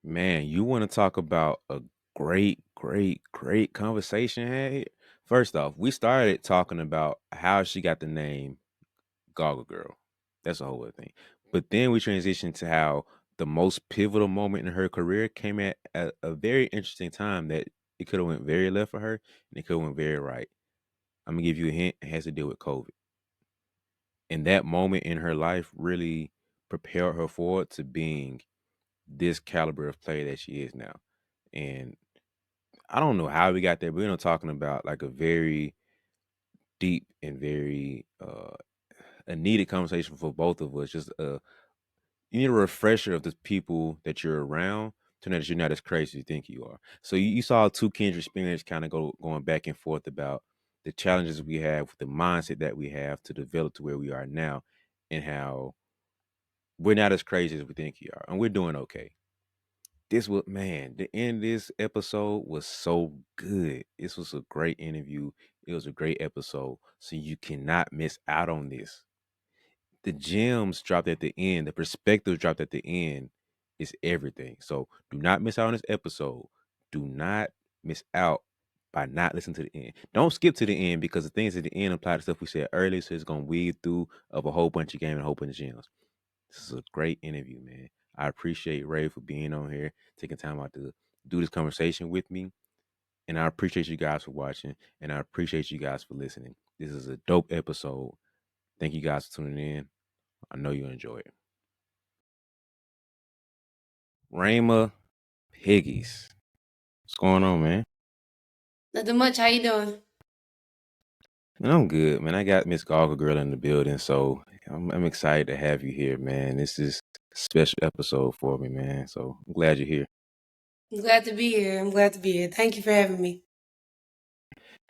Man, you want to talk about a great conversation had? First off, we started talking about how she got the name Goggle Girl. That's the whole other thing. But then we transitioned to how the most pivotal moment in her career came at a very interesting time that it could have went very left for her and it could have went very right. I'm gonna give you a hint. It has to deal with COVID. And that moment in her life really propelled her forward to being this caliber of player that she is now. And I don't know how we got there, but we're not talking about like a very deep and very a needed conversation for both of us. Just you need a refresher of the people that you're around to know that you're not as crazy as you think you are. So you saw two kindred spirits kind of going back and forth about the challenges we have, the mindset that we have to develop to where we are now, and how we're not as crazy as we think we are, and we're doing okay. This was man, the end of this episode was so good. This was a great interview. It was a great episode. So you cannot miss out on this. The gems dropped at the end, the perspective dropped at the end is everything. So do not miss out on this episode. Do not miss out by not listening to the end. Don't skip to the end because the things at the end apply to stuff we said earlier. So it's gonna weave through of a whole bunch of game and a whole bunch of gems. This is a great interview, man. I appreciate Ray for being on here, taking time out to do this conversation with me. And I appreciate you guys for watching. And I appreciate you guys for listening. This is a dope episode. Thank you guys for tuning in. I know you enjoy it. Rhema Pegues. What's going on, man? Nothing much. How you doing? Man, I'm good, man. I got Miss Goggle Girl in the building, so I'm excited to have you here, man. This is a special episode for me, man. So I'm glad you're here. I'm glad to be here. I'm glad to be here. Thank you for having me.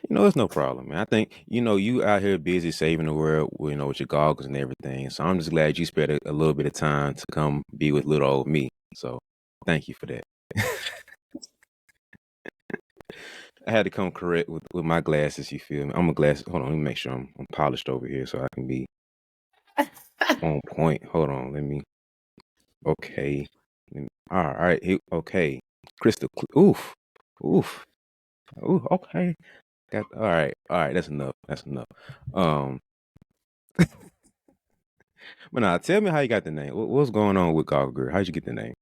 It's no problem, man. I think, you out here busy saving the world, with your goggles and everything. So I'm just glad you spared a little bit of time to come be with little old me. So thank you for that. I had to come correct with my glasses, you feel me? I'm a glass. Hold on, let me make sure I'm polished over here so I can be on point. Hold on, okay. All right, okay. Crystal, oof, oof, ooh, okay. All right, that's enough. That's enough. Um, But now, tell me how you got the name. What's going on with Goggle Girl? How'd you get the name?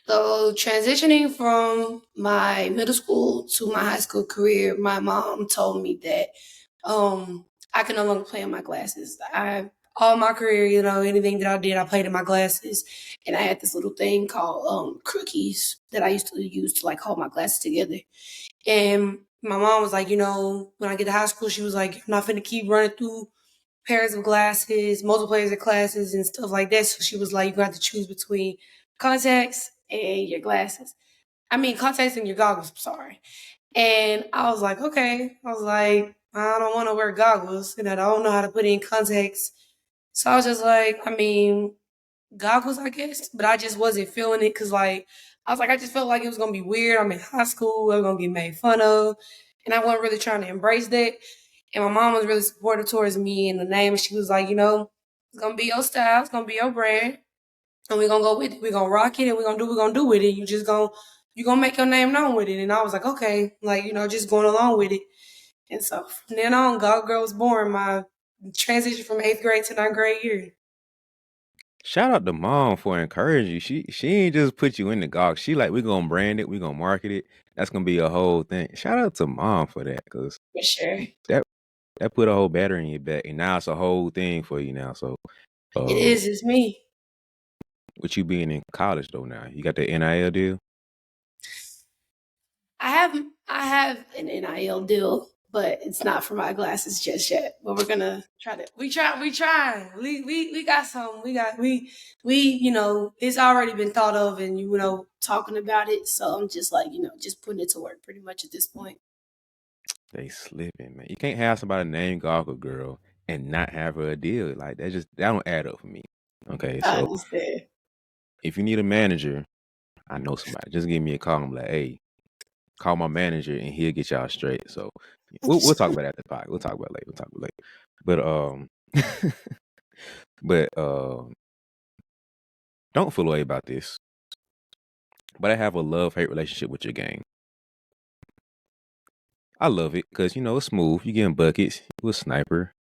So, transitioning from my middle school to my high school career, my mom told me that I can no longer play in my glasses. All my career, anything that I did, I played in my glasses, and I had this little thing called crookies that I used to use to like hold my glasses together. And my mom was like, when I get to high school, she was like, "I'm not finna keep running through pairs of glasses, multiple pairs of glasses, and stuff like that." So she was like, "You got to choose between contacts and your glasses. I mean, contacts and your goggles." I'm sorry. And I was like, okay. I was like, I don't want to wear goggles, and I don't know how to put in contacts. So I was just like, I mean, goggles, I guess, but I just wasn't feeling it because, like, I was like, I just felt like it was gonna be weird. I'm in high school, I was gonna get made fun of, and I wasn't really trying to embrace that. And my mom was really supportive towards me and the name. And she was like, it's gonna be your style, it's gonna be your brand, and we're gonna go with it. We're gonna rock it, and we're gonna do with it. You gonna make your name known with it. And I was like, okay, like just going along with it. And so from then on, God Girl was born. My transition from 8th grade to 9th grade year. Shout out to mom for encouraging you. She ain't just put you in the Gog. She like, we gonna brand it, we gonna market it. That's gonna be a whole thing. Shout out to mom for that, cause For sure. that that put a whole battery in your back, and now it's a whole thing for you now. So, It uh, is. It's me. with you being in college though now, you got the NIL deal. I have an NIL deal, but it's not for my glasses just yet. But we're gonna try to. We try. We got some. We it's already been thought of, and talking about it. So I'm just like just putting it to work pretty much at this point. They slipping, man. You can't have somebody named Goggle Girl and not have her a deal. Like that don't add up for me. Okay, I so understand. if you need a manager, I know somebody. Just give me a call. I'm like, hey, call my manager and he'll get y'all straight. So we'll talk about that at the pod. We'll talk about it later. We'll talk about it later. But don't feel away about this. but I have a love-hate relationship with your game. I love it because it's smooth. You getting buckets. You a sniper,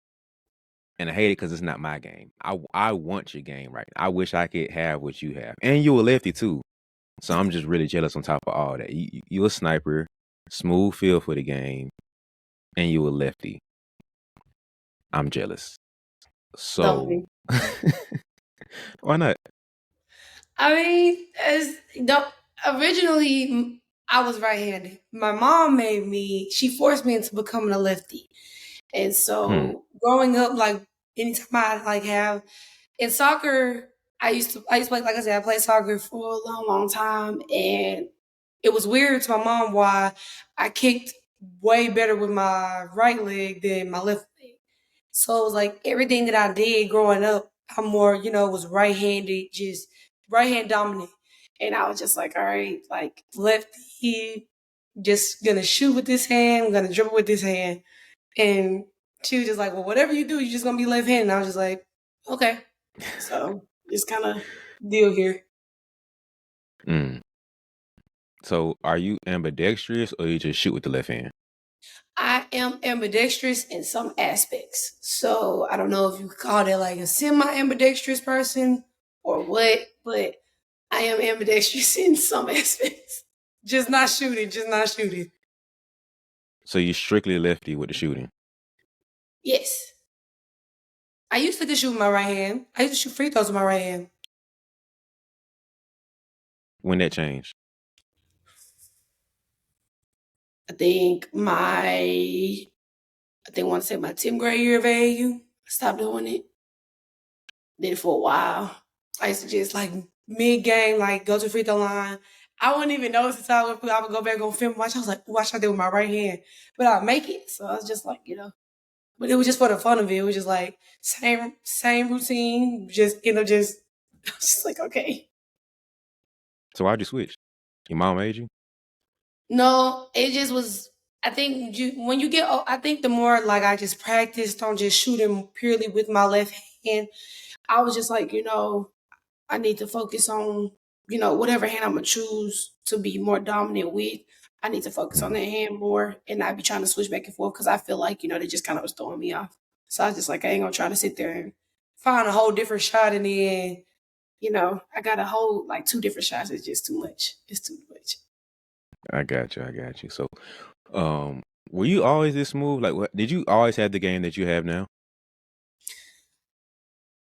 and I hate it because it's not my game. I want your game right now. I wish I could have what you have, and you a lefty too. So I'm just really jealous on top of all that. You a sniper, smooth feel for the game, and you a lefty. I'm jealous. Don't So be. why not? I mean, as the originally I was right-handed. My mom made me. She forced me into becoming a lefty, and Hmm. so growing up, like anytime I like have in soccer, I used to play, like I said, I played soccer for a long, long time, and it was weird to my mom why I kicked way better with my right leg than my left leg. So it was like everything that I did growing up, I'm more, was right handed, just right hand dominant. And I was just like, all right, like lefty, just gonna shoot with this hand, I'm gonna dribble with this hand. And she was just like, well, whatever you do, you're just gonna be left handed. And I was just like, okay. So just kind of deal here. Mm. So are you ambidextrous or you just shoot with the left hand? I am ambidextrous in some aspects. So I don't know if you could call that like a semi ambidextrous person or what, but I am ambidextrous in some aspects. Just not shooting. So you're strictly lefty with the shooting. Yes. I used to shoot with my right hand. I used to shoot free throws with my right hand. When that changed? I think I want to say my 10th grade year of AAU. I stopped doing it. Did it for a while. I used to just like mid game, like go to the free throw line. I wouldn't even notice the time I would go back on film watch. I was like, watch I did with my right hand, but I'd make it. So I was just like, but it was just for the fun of it. It was just like same routine. Just just I was just like, okay. So why'd you switch? Your mom made you? No, it just was. I think when you get, I think the more like I just practiced on just shooting purely with my left hand, I was just like, I need to focus on, whatever hand I'm gonna choose to be more dominant with. I need to focus on Mhm. that hand more and not be trying to switch back and forth because I feel like, they just kind of was throwing me off. So I was just like, I ain't gonna try to sit there and find a whole different shot in the end. I got a whole like two different shots. It's just too much. It's too much. I got you. I got you. So, um, were you always this smooth? Like, what did you always have the game that you have now?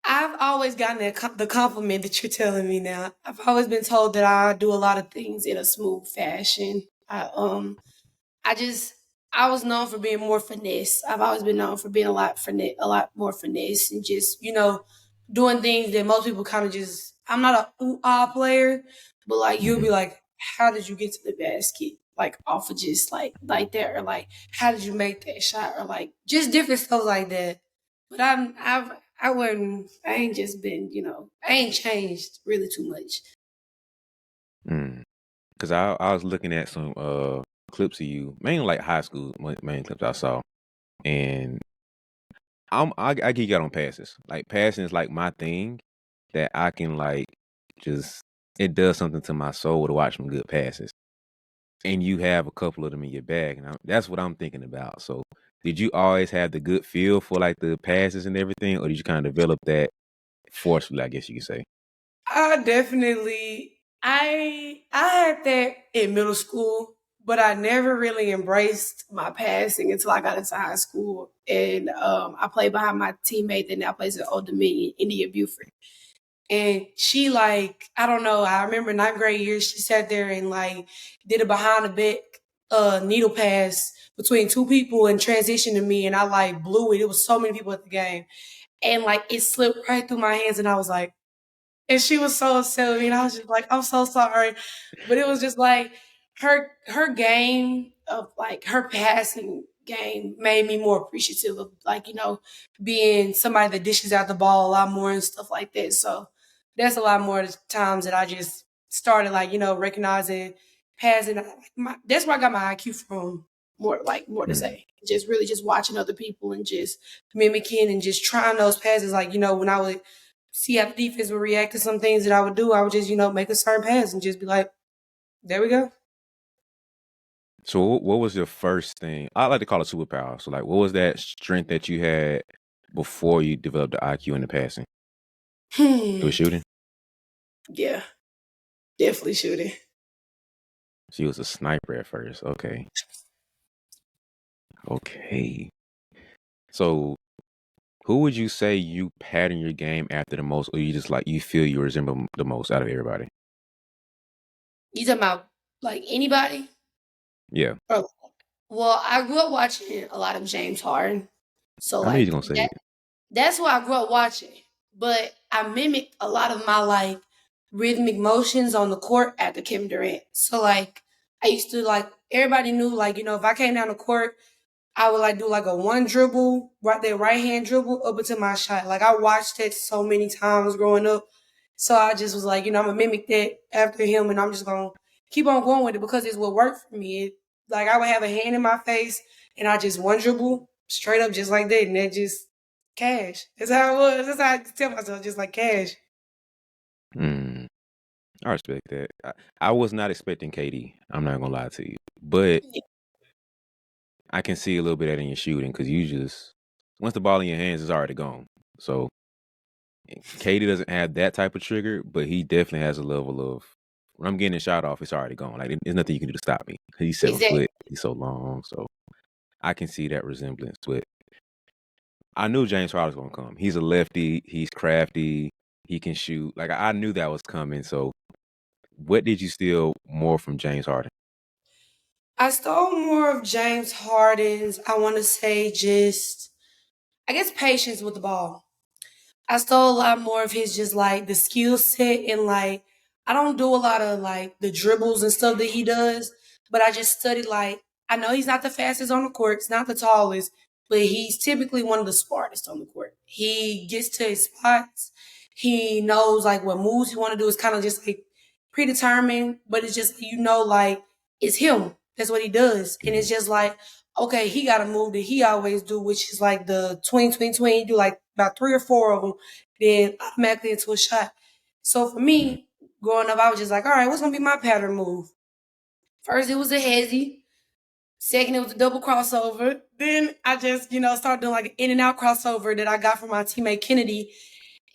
I've always gotten the compliment that you're telling me now. I've always been told that I do a lot of things in a smooth fashion. I just I was known for being more finesse. I've always been known for being a lot more finesse, and just doing things that most people kind of just. I'm not a ooh-ah player, but like you'll Hmm. be like, how did you get to the basket? Like off of just like that, or like how did you make that shot, or like just different stuff like that. But I ain't just been I ain't changed really too much. Mm. Because I was looking at some clips of you, mainly like high school main clips I saw, and I geek out on passes. Like passing is like my thing that I can like just it does something to my soul to watch some good passes. And you have a couple of them in your bag, and that's what I'm thinking about. So, did you always have the good feel for like the passes and everything, or did you kind of develop that forcefully? I guess you could say. I definitely I had that in middle school, but I never really embraced my passing until I got into high school. And I played behind my teammate that now plays at Old Dominion, India Buford. And she like, I don't know, I remember ninth grade year, she sat there and like did a behind the back needle pass between two people and transitioned to me and I like blew it. It was so many people at the game. And like it slipped right through my hands and I was like, and she was so upset with me, and I was just like, "I'm so sorry," but it was just like her game of like her passing game made me more appreciative of like being somebody that dishes out the ball a lot more and stuff like that. So that's a lot more times that I just started like recognizing passing. That's where I got my IQ from. More to Mm, say, just really just watching other people and just mimicking and just trying those passes. Like when I would see how the defense would react to some things that I would do, I would just, make a certain pass and just be like, There we go. So what was your first thing? I like to call it superpower. So like, what was that strength that you had before you developed the IQ in the passing? It was Hmm. shooting. Yeah, definitely shooting. She was a sniper at first. Okay. Okay. So who would you say you pattern your game after the most, or you just like you feel you resemble the most out of everybody? You talking about like anybody? Yeah. Oh, well, I grew up watching a lot of James Harden, so I knew you was like gonna say it. that's what I grew up watching. But I mimicked a lot of my like rhythmic motions on the court after Kevin Durant. So like I used to like everybody knew like if I came down the court I would like do like a one dribble, right there, right hand dribble up into my shot. Like I watched it so many times growing up. So I just was like, I'm gonna mimic that after him and I'm just gonna keep on going with it because it's what worked for me. Like I would have a hand in my face and I just one dribble straight up just like that and that just cash. That's how it was. That's how I tell myself, just like cash. Mm, I respect that. I was not expecting KD. I'm not gonna lie to you, but I can see a little bit of that in your shooting because you just once the ball in your hands, it's already gone. So KD doesn't have that type of trigger, but he definitely has a level of when I'm getting a shot off, it's already gone. Like there's nothing you can do to stop me. He's 7 foot, Exactly. he's so long, so I can see that resemblance. But I knew James Harden was gonna come. He's a lefty, he's crafty, he can shoot. Like I knew that was coming. So what did you steal more from James Harden? I stole more of James Harden's, I want to say just I guess patience with the ball. I stole a lot more of his just like the skill set and like I don't do a lot of like the dribbles and stuff that he does, but I just studied like I know he's not the fastest on the court, he's not the tallest, but he's typically one of the smartest on the court. He gets to his spots. He knows like what moves he want to do is kind of just like predetermined, but it's just like it's him. That's what he does, and Mhm. it's just like okay, he got a move that he always do, which is like the tween. Do like about three or four of them, then automatically into a shot. So for Mhm. me, growing up, I was just like, all right, what's gonna be my pattern move? First, it was a hezzy. Second, it was a double crossover. Then I just, started doing like an in and out crossover that I got from my teammate Kennedy.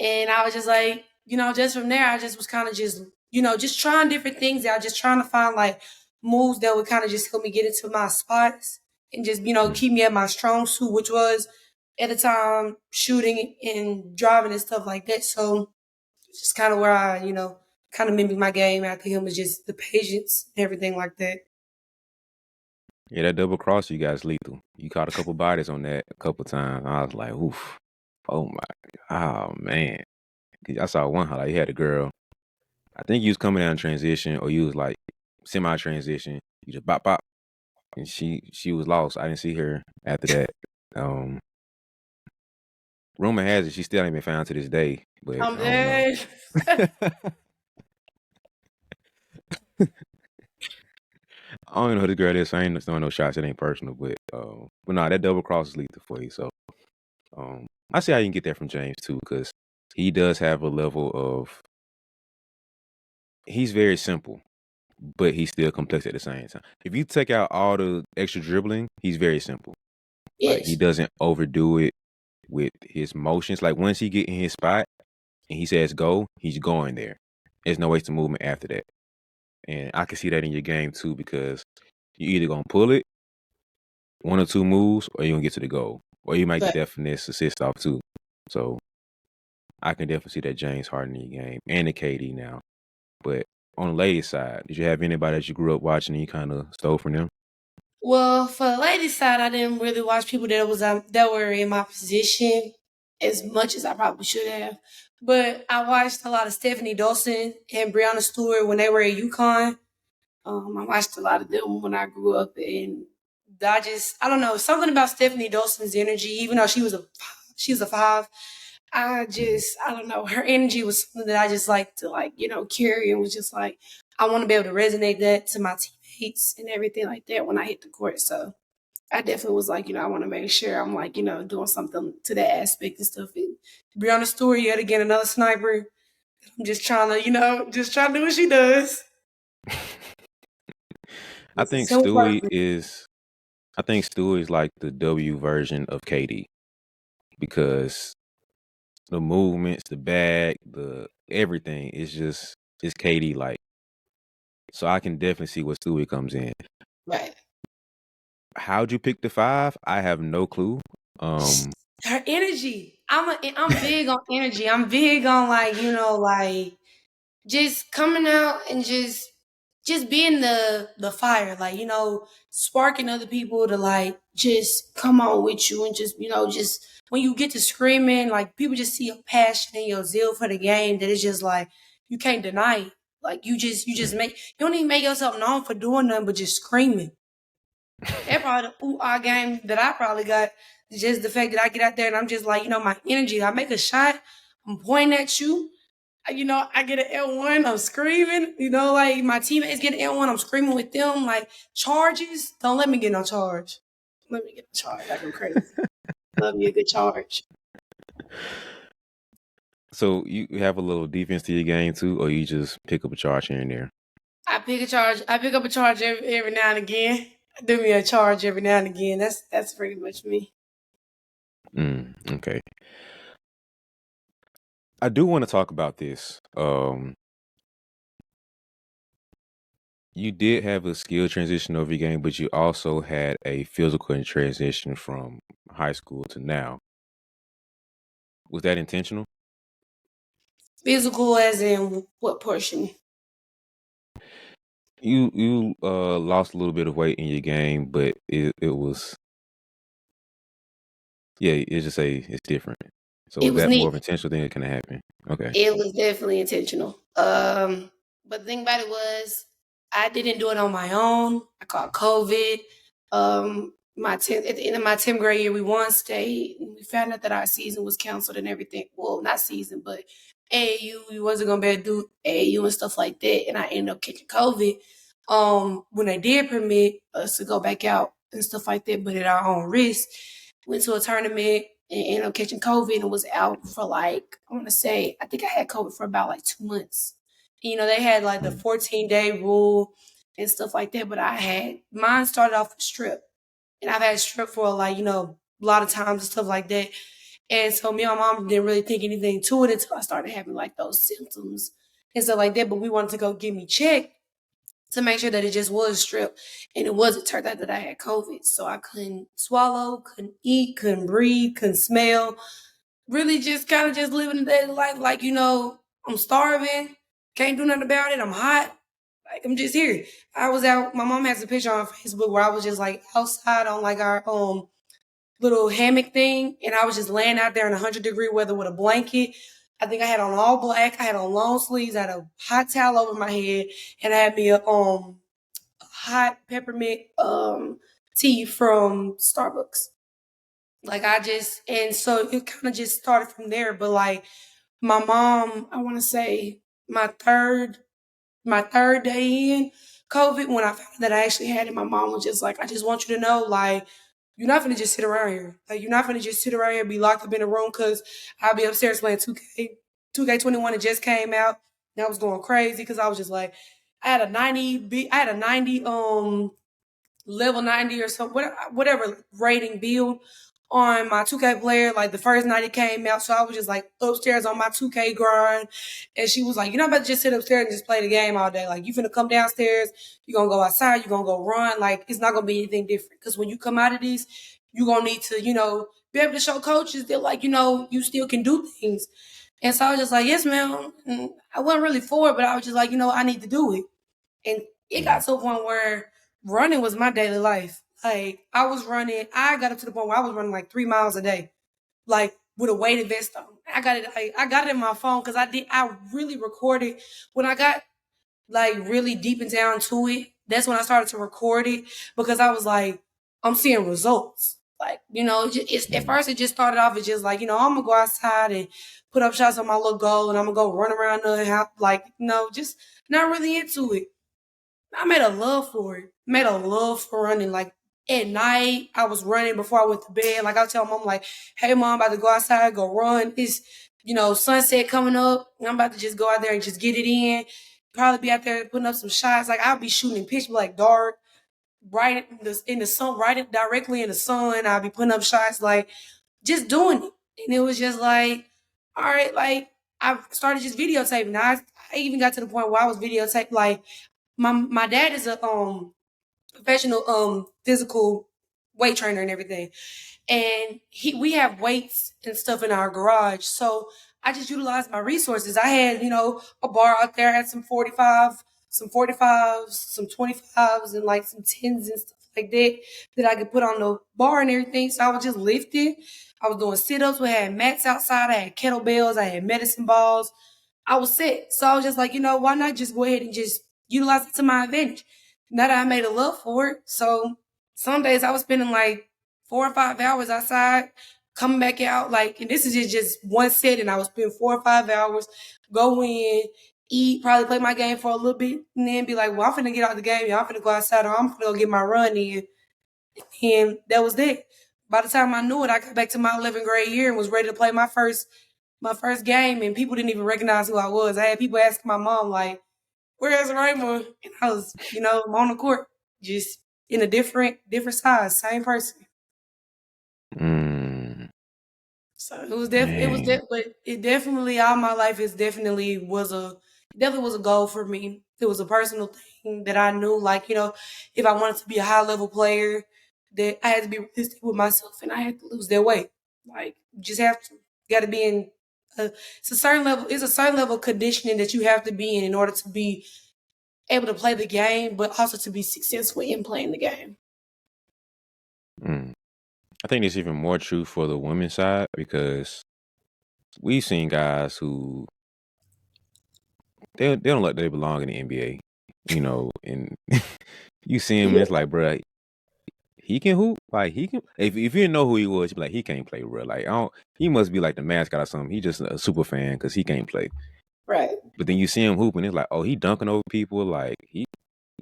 And I was just like, just from there, I just was kind of just, just trying different things. I was just trying to find like moves that would kind of just help me get into my spots and just, Mhm. keep me at my strong suit, which was at the time shooting and driving and stuff like that. So it's just kind of where I, kind of mimic my game after him is just the patience and everything like that. Yeah, that double cross you guys lethal. You caught a couple bodies on that a couple times. I was like, oof. Oh my, oh man. 'Cause I saw one highlight. You had a girl. I think you was coming down transition, or you was like semi transition. You just bop bop, and she was lost. I didn't see her after that. Um, rumor has it she still ain't been found to this day, but I'm I don't know. dead. I don't even know who the girl is. So I ain't throwing no shots. It ain't personal, but nah, that double cross is lethal for you. So I see how you can get that from James too, because he does have a level of he's very simple, but he's still complex at the same time. If you take out all the extra dribbling, he's very simple. Like he Yes. doesn't overdo it with his motions. Like once he get in his spot and he says go, he's going there. There's no waste of movement after that. And I can see that in your game too, because you either gonna pull it, one or two moves, or you gonna get to the goal. Or you might get But that finesse assist off too. So I can definitely see that James Harden in your game and the KD now. But on the ladies' side, did you have anybody that you grew up watching and you kind of stole from them? well, for the ladies' side, I didn't really watch people that were in my position as much as I probably should have. But I watched a lot of Stephanie Dawson and Brianna Stewart when they were at UConn. I watched a lot of them when I grew up, and I don't know, something about Stephanie Dawson's energy. Even though she's a five, Mhm. I don't know, her energy was something that I just like to carry and was just like I want to be able to resonate that to my teammates and everything like that when I hit the court. So I definitely was like, I want to make sure I'm like, doing something to that aspect and stuff. And Brianna Stewart, yet again, another sniper. I'm just trying to, just trying to do what she does. I It's a think simple Stewie person. is I think Stewie is like the W version of KD because the movements, the bag, the everything is just it's KD like. So I can definitely see what Stewie comes in. Right. How'd you pick the 5? I have no clue. Um Her energy. I'm big on energy. I'm big on like, like just coming out and just being the fire, like, sparking other people to like just come on with you and just, just when you get to screaming, like people just see your passion and your zeal for the game that it's just like you can't deny it. Like you just make you don't even make yourself known for doing nothing but just screaming. That probably the ooh ah game that I probably got. Just the fact that I get out there and I'm just like, my energy. I make a shot, I'm pointing at you. I get an L1, I'm screaming. Like my teammates get an L1, I'm screaming with them. Like charges, don't let me get no charge. Let me get a charge. I go crazy. Love me a good charge. so you have a little defense to your game too, or you just pick up a charge here and there? I pick a charge. I pick up a charge every now and again. I do me a charge every now and again. That's pretty much me. Okay. I do want to talk about this. You did have a skill transition over your game, but you also had a physical transition from high school to now. Was that intentional? Physical as in what portion? You lost a little bit of weight in your game, but it was it's just it's different. So It was was that more neat. of an intentional thing that can happen? Okay. It was definitely intentional. But the thing about it was, I didn't do it on my own. I caught COVID. At the end of my 10th grade year, we won state. And we found out that our season was canceled and everything. Well, not season, but AAU. We wasn't gonna be able to do AAU and stuff like that. And I ended up catching COVID. When they did permit us to go back out and stuff like that, but at our own risk, went to a tournament and ended up catching COVID and was out for like, I want to say, I think I had COVID for about like 2 months. They had like the 14-day rule and stuff like that, but mine started off with strep. And I've had strep for like, a lot of times and stuff like that. And so me and my mom didn't really think anything to it until I started having like those symptoms and stuff like that. But we wanted to go get me checked to make sure that it just was strep. And it was. It turned out that I had COVID. So I couldn't swallow, couldn't eat, couldn't breathe, couldn't smell. Really just kind of just living a daily life like, I'm starving, can't do nothing about it. I'm hot. Like I'm just here. I was out. My mom has a picture on Facebook where I was just like outside on like our little hammock thing, and I was just laying out there in 100-degree weather with a blanket. I think I had on all black. I had on long sleeves. I had a hot towel over my head, and I had me a hot peppermint tea from Starbucks. Like and so it kind of just started from there. But like my mom, I want to say my third day in COVID, when I found out that I actually had it, my mom was just like, I just want you to know, like, you're not gonna just sit around here. Like, you're not gonna just sit around here and be locked up in a room because I'll be upstairs playing 2K21. It just came out. And I was going crazy because I was just like, I had a 90 level 90 or something, whatever rating build on my 2K player. Like the first night it came out, so I was just like upstairs on my 2K grind. And she was like, "You're not about to just sit upstairs and just play the game all day. Like you finna come downstairs, you're gonna go outside, you're gonna go run. Like it's not gonna be anything different. Because when you come out of this, you're gonna need to, be able to show coaches that like, you still can do things." And so I was just like, "Yes, ma'am." And I wasn't really for it, but I was just like, I need to do it. And it got Mhm. to a point where running was my daily life. Like I was running, I got up to the point where I was running like 3 miles a day, like with a weighted vest on. I got it in my phone because I really recorded when I got like really deep and down to it. That's when I started to record it because I was like, I'm seeing results. Like, at Mhm. first it just started off as just like, I'm gonna go outside and put up shots on my little goal and I'm gonna go run around the house, like, just not really into it. I made a love for it. Made a love for running. Like at night, I was running before I went to bed. Like I tell mom, like, "Hey, mom, I'm about to go outside, go run. It's sunset coming up. And I'm about to just go out there and just get it in. Probably be out there putting up some shots. Like I'll be shooting in pitch black dark. right in the sun, right directly in the sun. I'll be putting up shots, like just doing it. And it was just like, all right, like I started just videotaping. I even got to the point where I was videotaping. Like my dad is a professional physical weight trainer and everything, and we have weights and stuff in our garage. So I just utilized my resources. I had, a bar out there, I had some 45s, some 25s, and like some 10s and stuff like that I could put on the bar and everything. So I was just lifting. I was doing sit-ups. We had mats outside. I had kettlebells. I had medicine balls. I was set. So I was just like, why not just go ahead and just utilize it to my advantage? Now that I made a love for it. So some days I was spending like 4 or 5 hours outside, coming back out, like, and this is just one set, and I would spend 4 or 5 hours, go in, eat, probably play my game for a little bit, and then be like, well, I'm finna get out the game, y'all. I'm finna go outside, or I'm finna go get my run in. And that was that. By the time I knew it, I got back to my 11th grade year and was ready to play my first game, and people didn't even recognize who I was. I had people asking my mom, like, where's Rhema? And I was, on the court, just in a different size, same person. Mm, So it was man. but it definitely all my life is definitely was a goal for me. It was a personal thing that I knew, like, if I wanted to be a high level player, that I had to be realistic with myself and I had to lose that weight. Like, you just have to, got to be in it's a certain level of conditioning that you have to be in order to be able to play the game, but also to be successful in playing the game. Mm. I think it's even more true for the women's side because we've seen guys who they don't look they belong in the NBA, and you see him and Yeah, it's like, bro, he can hoop. Like he can. If you didn't know who he was, you'd be like, he can't play, bro. Like I don't. He must be like the mascot or something. He just a super fan because he can't play. right, But then you see him hooping, it's like, oh, he dunking over people. Like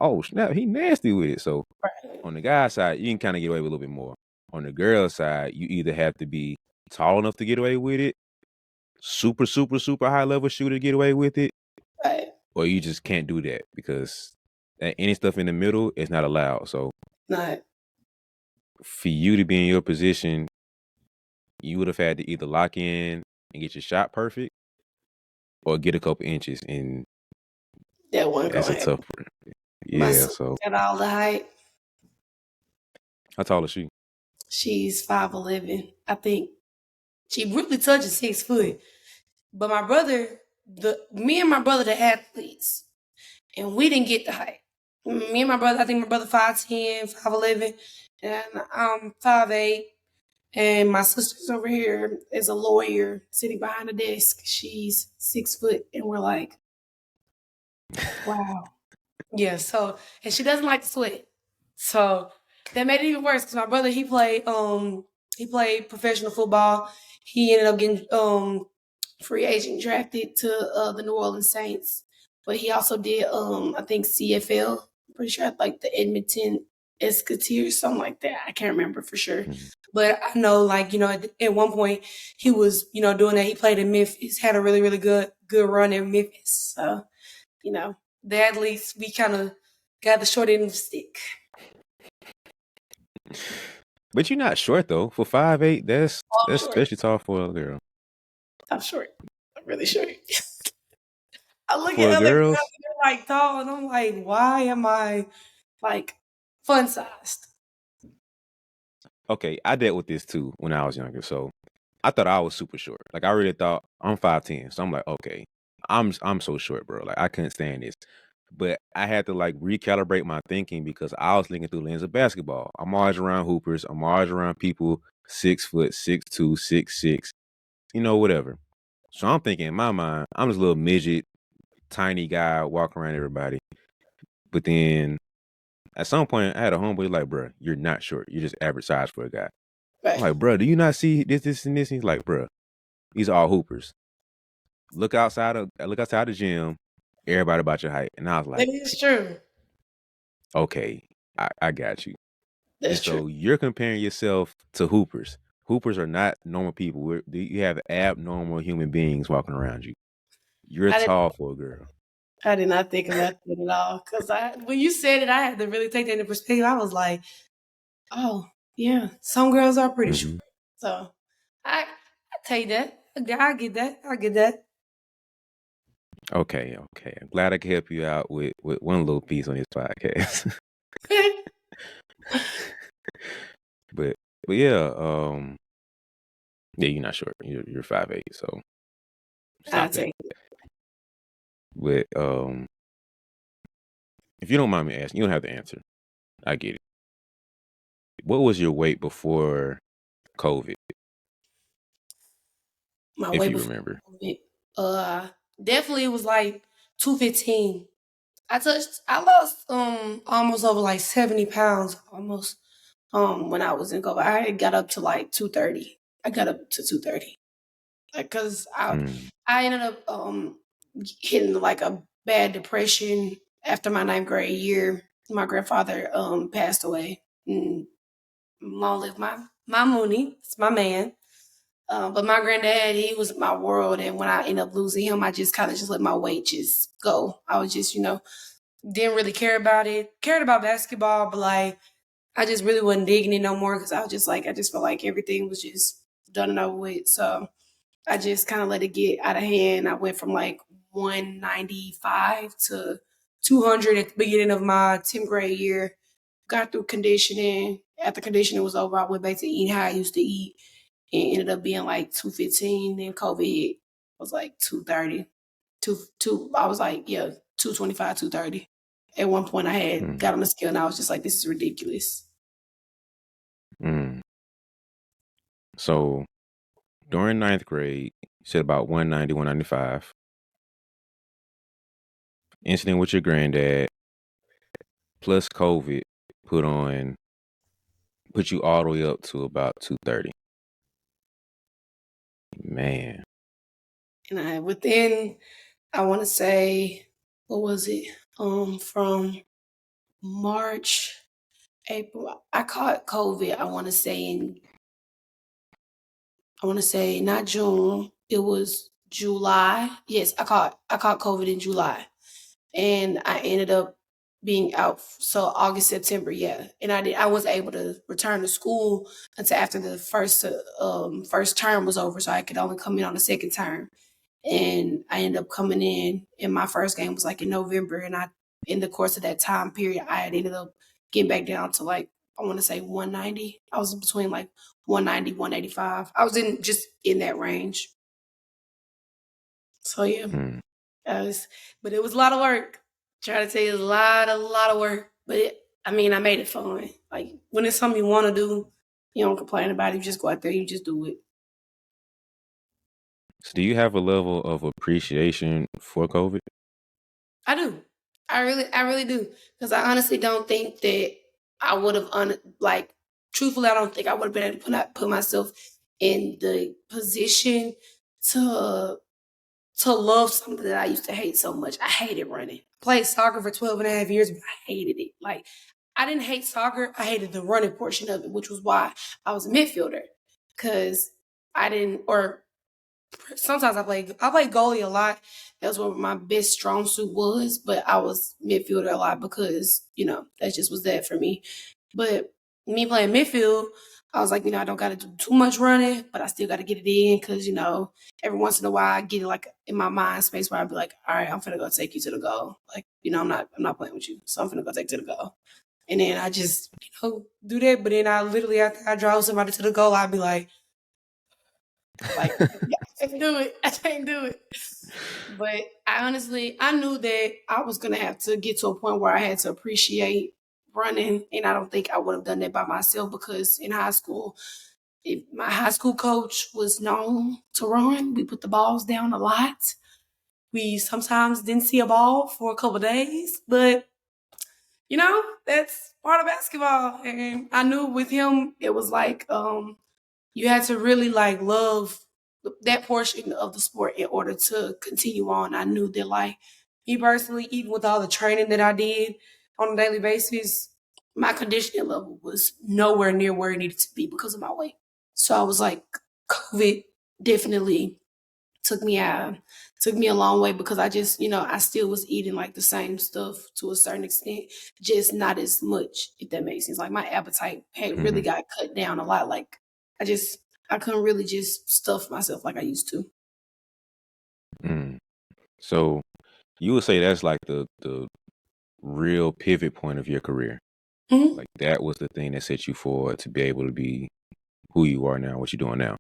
oh snap, he nasty with it. So right, on the guy's side, you can kind of get away with a little bit more. On the girl's side, you either have to be tall enough to get away with it, super, super, super high level shooter to get away with it, right. or you just can't do that because any stuff in the middle is not allowed. So Not for you to be in your position, you would have had to either lock in and get your shot perfect or get a couple inches, and that one that's gonna a happen. tough one. My Yeah. sister So got all the height. how tall is she? She's 5'11". I think she really touches 6 foot. But my brother, the me and my brother, the athletes, and we didn't get the height. Me and my brother, I think my brother 5'10", 5'11", and I'm 5'8". And my sister's over here is a lawyer sitting behind a desk. She's 6 foot, and we're like, wow. Yeah, so and she doesn't like to sweat. So that made it even worse because my brother he played professional football. He ended up getting free agent drafted to the New Orleans Saints. But he also did I think CFL. I'm pretty sure like the Edmonton Escateers, something like that. I can't remember for sure. Mhm. But I know, like, at one point he was, doing that. He played in Memphis, had a really, really good run in Memphis. So, you know, the athletes, we kind of got the short end of the stick. But you're not short though. For 5'8", Oh, I'm that's short. especially tall for a girl. I'm short. I'm really short. I look For at a other girls girls, and they're like tall, and I'm like, why am I like fun sized? okay, I dealt with this too when I was younger. So I thought I was super short. Like I really thought I'm 5'10". So I'm like, okay, I'm so short, bro. Like I couldn't stand this. But I had to like recalibrate my thinking because I was thinking through the lens of basketball. I'm always around hoopers. I'm always around people 6 foot, 6'2", 6'6", whatever. So I'm thinking in my mind, I'm this little midget, tiny guy walking around everybody. But then at some point, I had a homeboy like, bro, you're not short. You're just average size for a guy. I'm Right. like, bro, do you not see this, and this? And he's like, bro, these are all hoopers. Look outside the gym. Everybody about your height. And I was That like, is true. okay, I got you. And That's true. so you're comparing yourself to hoopers. Hoopers are not normal people. You have abnormal human beings walking around you. You're I didn't tall for a girl. I did not think about that at all. Because when you said it, I had to really take that into perspective. I was like, oh, yeah, some girls are pretty short. Hmm. So I take that. I get that. I get that. Okay, okay. I'm glad I could help you out with one little piece on this podcast. but but yeah, yeah, you're not short. You're 5'8", so I stop that. take it. But if you don't mind me asking, you don't have to answer. I get it. What was your weight before COVID, My if way you before remember? COVID. Definitely it was like 215. I lost almost over like 70 pounds almost when I was in COVID. I had got up to like 230. I got up to 230. Like cause Mm, I ended up hitting like a bad depression after my ninth grade year. My grandfather passed away. And long live my Mooney. It's my man. But my granddad, he was my world, and when I ended up losing him, I just kind of just let my weight just go. I was just, didn't really care about it. Cared about basketball, but like I just really wasn't digging it no more because I was just like I just felt like everything was just done and over with. So I just kind of let it get out of hand. I went from like 195 to 200 at the beginning of my 10th grade year. Got through conditioning. After conditioning was over, I went back to eating how I used to eat and ended up being like 215. Then COVID hit. I was like 230. I was like, yeah, 225, 230. At one point I had mm, got on the scale and I was just like, this is ridiculous. mm. So during ninth grade, you said about 190, 195. Incident with your granddad plus COVID put on put you all the way up to about 230. Man. And within, I want to say, what was it? From March, April. I caught COVID. I want to say not June. It was July. Yes, I caught COVID in July, and I ended up being out. So August, September, yeah. And I was able to return to school until after the first term was over, so I could only come in on the second term. And I ended up coming in, and my first game was like in November, and in the course of that time period, I had ended up getting back down to like I want to say 190. I was between like 190, 185. I was in that range. So yeah, Mm. but it was a lot of work. Try to tell you, a lot of work. But I mean, I made it fun. Like when it's something you want to do, you don't complain about it. You just go out there, you just do it. So do you have a level of appreciation for COVID? I do. I really do. Because I honestly don't think that I would have, like, truthfully, I don't think I would have been able to put myself in the position to to love something that I used to hate so much. I hated running. Played soccer for 12 and a half years, but I hated it. Like, I didn't hate soccer. I hated the running portion of it, which was why I was a midfielder. Because I didn't, or sometimes I play goalie a lot. That's what my best strong suit was, but I was midfielder a lot because, that just was that for me. But me playing midfield, I was like, I don't gotta do too much running, but I still gotta get it in because, every once in a while I get it like in my mind space where I'd be like, all right, I'm finna go take you to the goal. Like, I'm not playing with you. So I'm finna go take you to the goal. And then I just, do that. But then I literally after I draw somebody to the goal, I'd be like, yeah, I can't do it. I can't do it. But I knew that I was gonna have to get to a point where I had to appreciate running, and I don't think I would have done that by myself because in high school, if my high school coach was known to run, we put the balls down a lot. We sometimes didn't see a ball for a couple of days, but that's part of basketball. And I knew with him, it was like you had to really like love that portion of the sport in order to continue on. I knew that like me personally, even with all the training that I did on a daily basis, my conditioning level was nowhere near where it needed to be because of my weight. So I was like, COVID definitely took me out took me a long way because I just, I still was eating like the same stuff to a certain extent, just not as much, if that makes sense. Like my appetite had really Mhm. got cut down a lot. Like I just, I couldn't really just stuff myself like I used to. Mm. So you would say that's like the real pivot point of your career. Mhm. Like that was the thing that set you forward to be able to be who you are now, what you're doing now.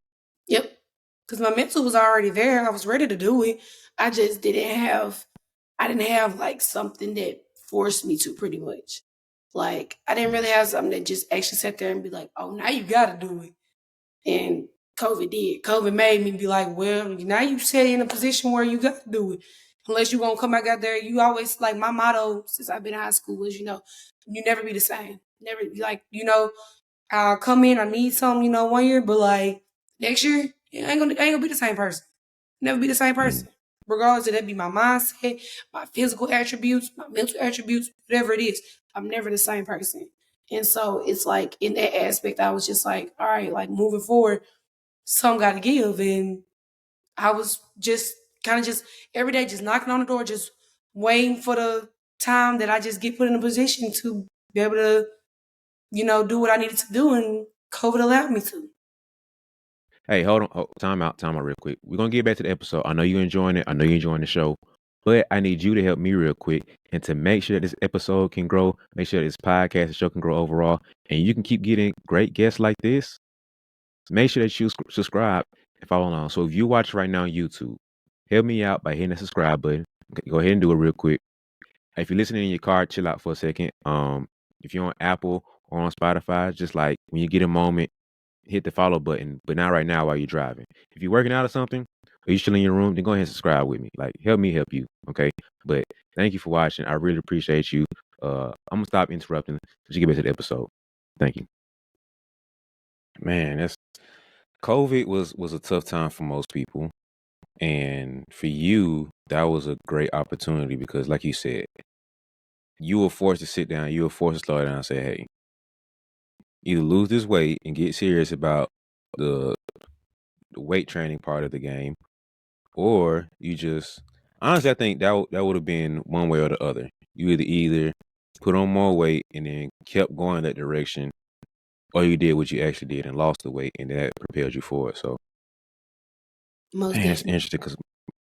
Yep. Because my mental was already there. I was ready to do it. I just I didn't have like something that forced me to pretty much. Like I didn't Mm. really have something that just actually sat there and be like, oh, now you got to do it. And COVID did. COVID made me be like, well, now you set in a position where you got to do it. Unless you gonna come back out there, you always like my motto since I've been in high school was, you never be the same. Never be like, I'll come in, I need something, 1 year, but like next year, I ain't gonna be the same person. Never be the same Mm. person. Regardless of that be my mindset, my physical attributes, my mental attributes, whatever it is, I'm never the same person. And so it's like in that aspect, I was just like, all right, like moving forward, some got to give. And I was just kind of just every day, just knocking on the door, just waiting for the time that I just get put in a position to be able to, do what I needed to do. And COVID allowed me to. Hey, hold on. Time out real quick. We're gonna get back to the episode. I know you're enjoying it. I know you're enjoying the show. But I need you to help me real quick and to make sure that this episode can grow, make sure this podcast and show can grow overall, and you can keep getting great guests like this. Make sure that you subscribe and follow along. So if you watch right now on YouTube, help me out by hitting the subscribe button. Go ahead and do it real quick. If you're listening in your car, chill out for a second. If you're on Apple or on Spotify, just like when you get a moment, hit the follow button, but not right now while you're driving. If you're working out or something, or you chilling in your room, then go ahead and subscribe with me. Like, help me help you, okay? But thank you for watching. I really appreciate you. I'm gonna stop interrupting so you get back to the episode. Thank you, man. That's COVID was a tough time for most people, and for you, that was a great opportunity because, like you said, you were forced to sit down. You were forced to slow down and say, "Hey, either lose this weight and get serious about the the weight training part of the game, or you just honestly, I think that would have been one way or the other. You either put on more weight and then kept going that direction, or you did what you actually did and lost the weight, and that propelled you forward. So, Most man, it's definitely. interesting because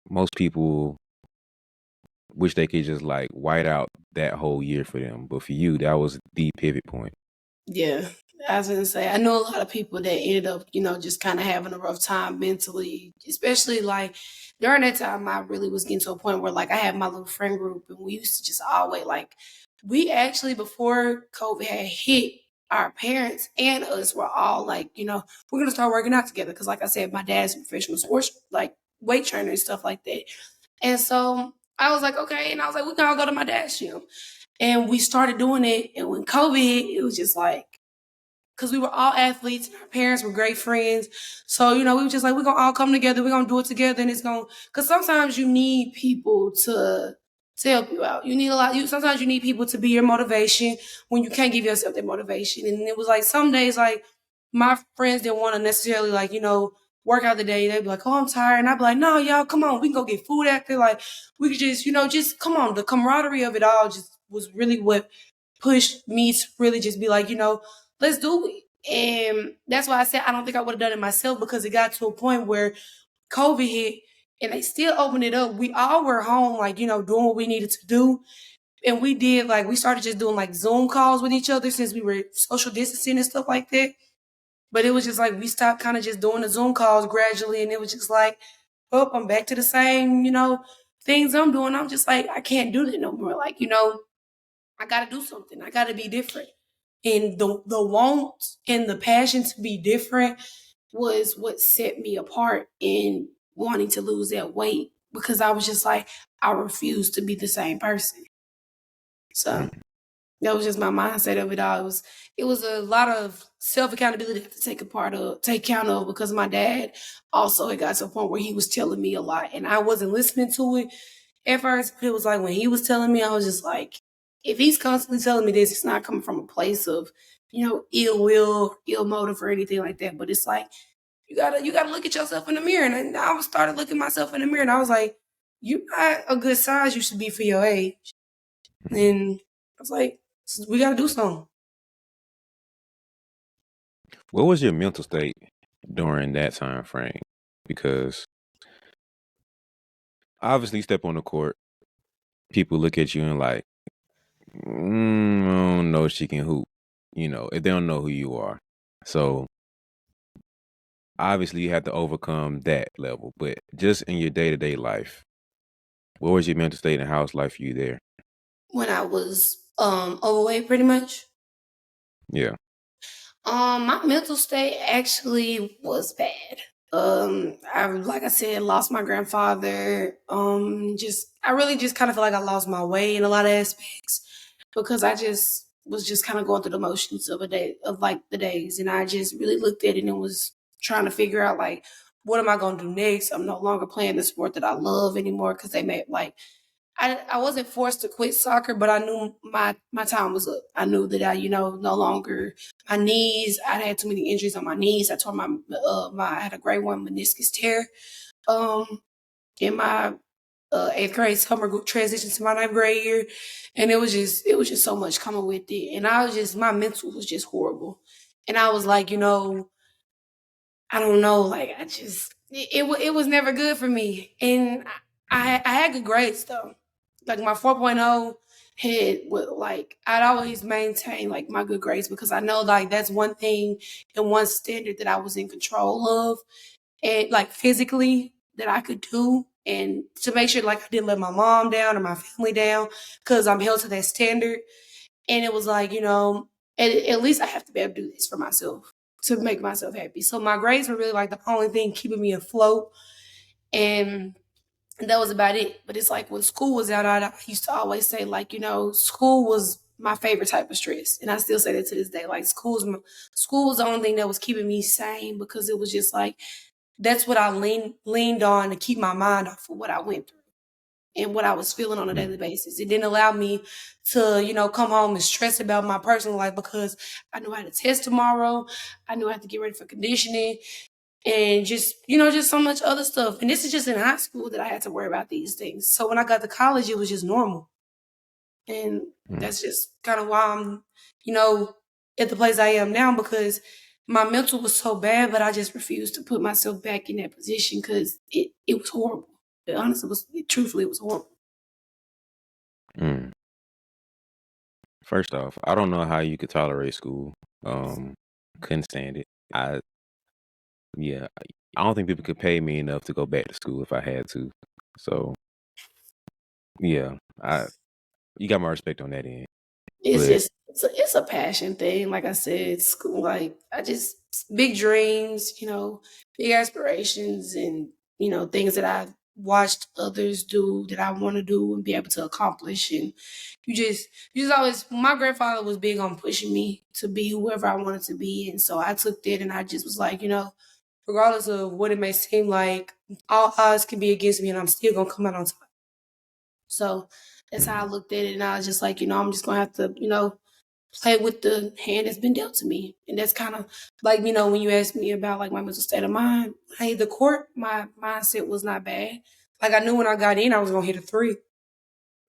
most people wish they could just like white out that whole year for them, but for you, that was the pivot point. Yeah. I was gonna say, I know a lot of people that ended up, just kind of having a rough time mentally, especially like during that time. I really was getting to a point where like I had my little friend group and we used to just always like, we actually, before COVID had hit, our parents and us were all like, we're gonna start working out together. Cause like I said, my dad's a professional sports, like weight trainer and stuff like that. And so I was like, okay. And I was like, we can all go to my dad's gym. And we started doing it. And when COVID hit, it was just like, because we were all athletes and our parents were great friends. So, we were just like, we're going to all come together. We're going to do it together. And it's going to, because sometimes you need people to help you out. You need sometimes you need people to be your motivation when you can't give yourself that motivation. And it was like some days, like my friends didn't want to necessarily like, work out the day. They'd be like, oh, I'm tired. And I'd be like, no, y'all, come on. We can go get food after. Like, we could just, just come on. The camaraderie of it all just was really what pushed me to really just be like, let's do it. And that's why I said I don't think I would have done it myself because it got to a point where COVID hit and they still opened it up. We all were home, like, doing what we needed to do. And we started just doing like Zoom calls with each other since we were social distancing and stuff like that. But it was just like we stopped kind of just doing the Zoom calls gradually. And it was just like, oh, I'm back to the same, things I'm doing. I'm just like, I can't do that no more. Like, I got to do something. I got to be different. And the want and the passion to be different was what set me apart in wanting to lose that weight because I was just like, I refuse to be the same person. So Mm. that was just my mindset of it all. It was a lot of self accountability to take count of because my dad also had got to a point where he was telling me a lot and I wasn't listening to it at first, but it was like when he was telling me, I was just like, if he's constantly telling me this, it's not coming from a place of, ill will, ill motive or anything like that. But it's like you gotta look at yourself in the mirror. And I started looking myself in the mirror and I was like, "You not a good size you should be for your age." And I was like, "We got to do something." What was your mental state during that time frame? Because obviously, you step on the court, people look at you and like, I don't know if she can hoop. If they don't know who you are, so obviously you have to overcome that level. But just in your day to day life, what was your mental state and how's life for you there? When I was overweight, pretty much. Yeah. My mental state actually was bad. I like I said, lost my grandfather. Just I really just kind of feel like I lost my way in a lot of aspects because I just was just kind of going through the motions of a day of like the days, and I just really looked at it and was trying to figure out like what am I going to do next. I'm no longer playing the sport that I love anymore because they made like I wasn't forced to quit soccer, but I knew my time was up. I knew that I, no longer my knees. I had too many injuries on my knees. I tore my I had a grade 1 meniscus tear. In my eighth grade summer transition to my ninth grade year, and it was just so much coming with it, and I was just my mental was just horrible, and I was like, I don't know, like I just it was never good for me, and I had good grades though, like my 4.0 had like I'd always maintain like my good grades because I know like that's one thing and one standard that I was in control of and like physically that I could do and to make sure like I didn't let my mom down or my family down because I'm held to that standard. And it was like, at least I have to be able to do this for myself to make myself happy. So my grades were really like the only thing keeping me afloat. And that was about it. But it's like when school was out, I used to always say, like, school was my favorite type of stress. And I still say that to this day. Like school was the only thing that was keeping me sane because it was just like that's what I leaned on to keep my mind off of what I went through and what I was feeling on a Mm. daily basis. It didn't allow me to, come home and stress about my personal life because I knew I had a test tomorrow. I knew I had to get ready for conditioning and just, just so much other stuff. And this is just in high school that I had to worry about these things. So when I got to college, it was just normal. And Mm. that's just kind of why I'm, you know, at the place I am now because my mental was so bad, but I just refused to put myself back in that position because it was horrible. Honestly, truthfully, it was horrible. Mm. First off, I don't know how you could tolerate school. Um, couldn't stand it. Yeah, I don't think people could pay me enough to go back to school if I had to. So yeah, I you got my respect on that end. It's But just it's a passion thing. Like I said, school. Like I just big dreams, big aspirations, and things that I've watched others do that I want to do and be able to accomplish. And you just always. My grandfather was big on pushing me to be whoever I wanted to be, and so I took that and I just was like, regardless of what it may seem like, all odds can be against me, and I'm still gonna come out on top. So that's how I mm, looked at it, and I was just like, I'm just gonna have to, play with the hand that's been dealt to me. And that's kind of like, when you asked me about like my mental state of mind, hey, the court, my mindset was not bad. Like I knew when I got in, I was gonna hit a three.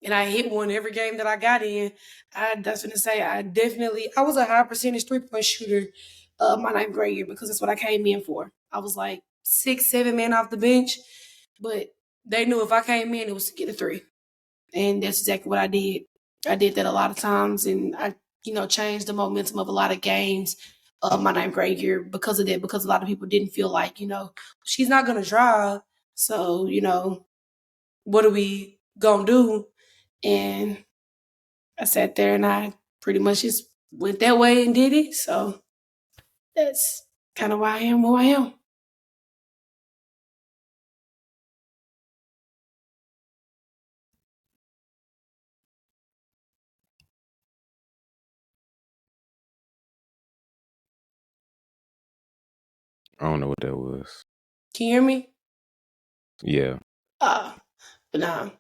And I hit one every game that I got in. That's gonna say I was a high percentage 3-point shooter my ninth grade year because that's what I came in for. I was like 6, 7 men off the bench, but they knew if I came in, it was to get a three. And that's exactly what I did. I did that a lot of times, and I, changed the momentum of a lot of games my ninth grade year because of that. Because a lot of people didn't feel like, she's not gonna drive, so what are we gonna do? And I sat there and I pretty much just went that way and did it. So that's kind of why I am who I am. I don't know what that was. Can you hear me? Yeah. Uh, but nah,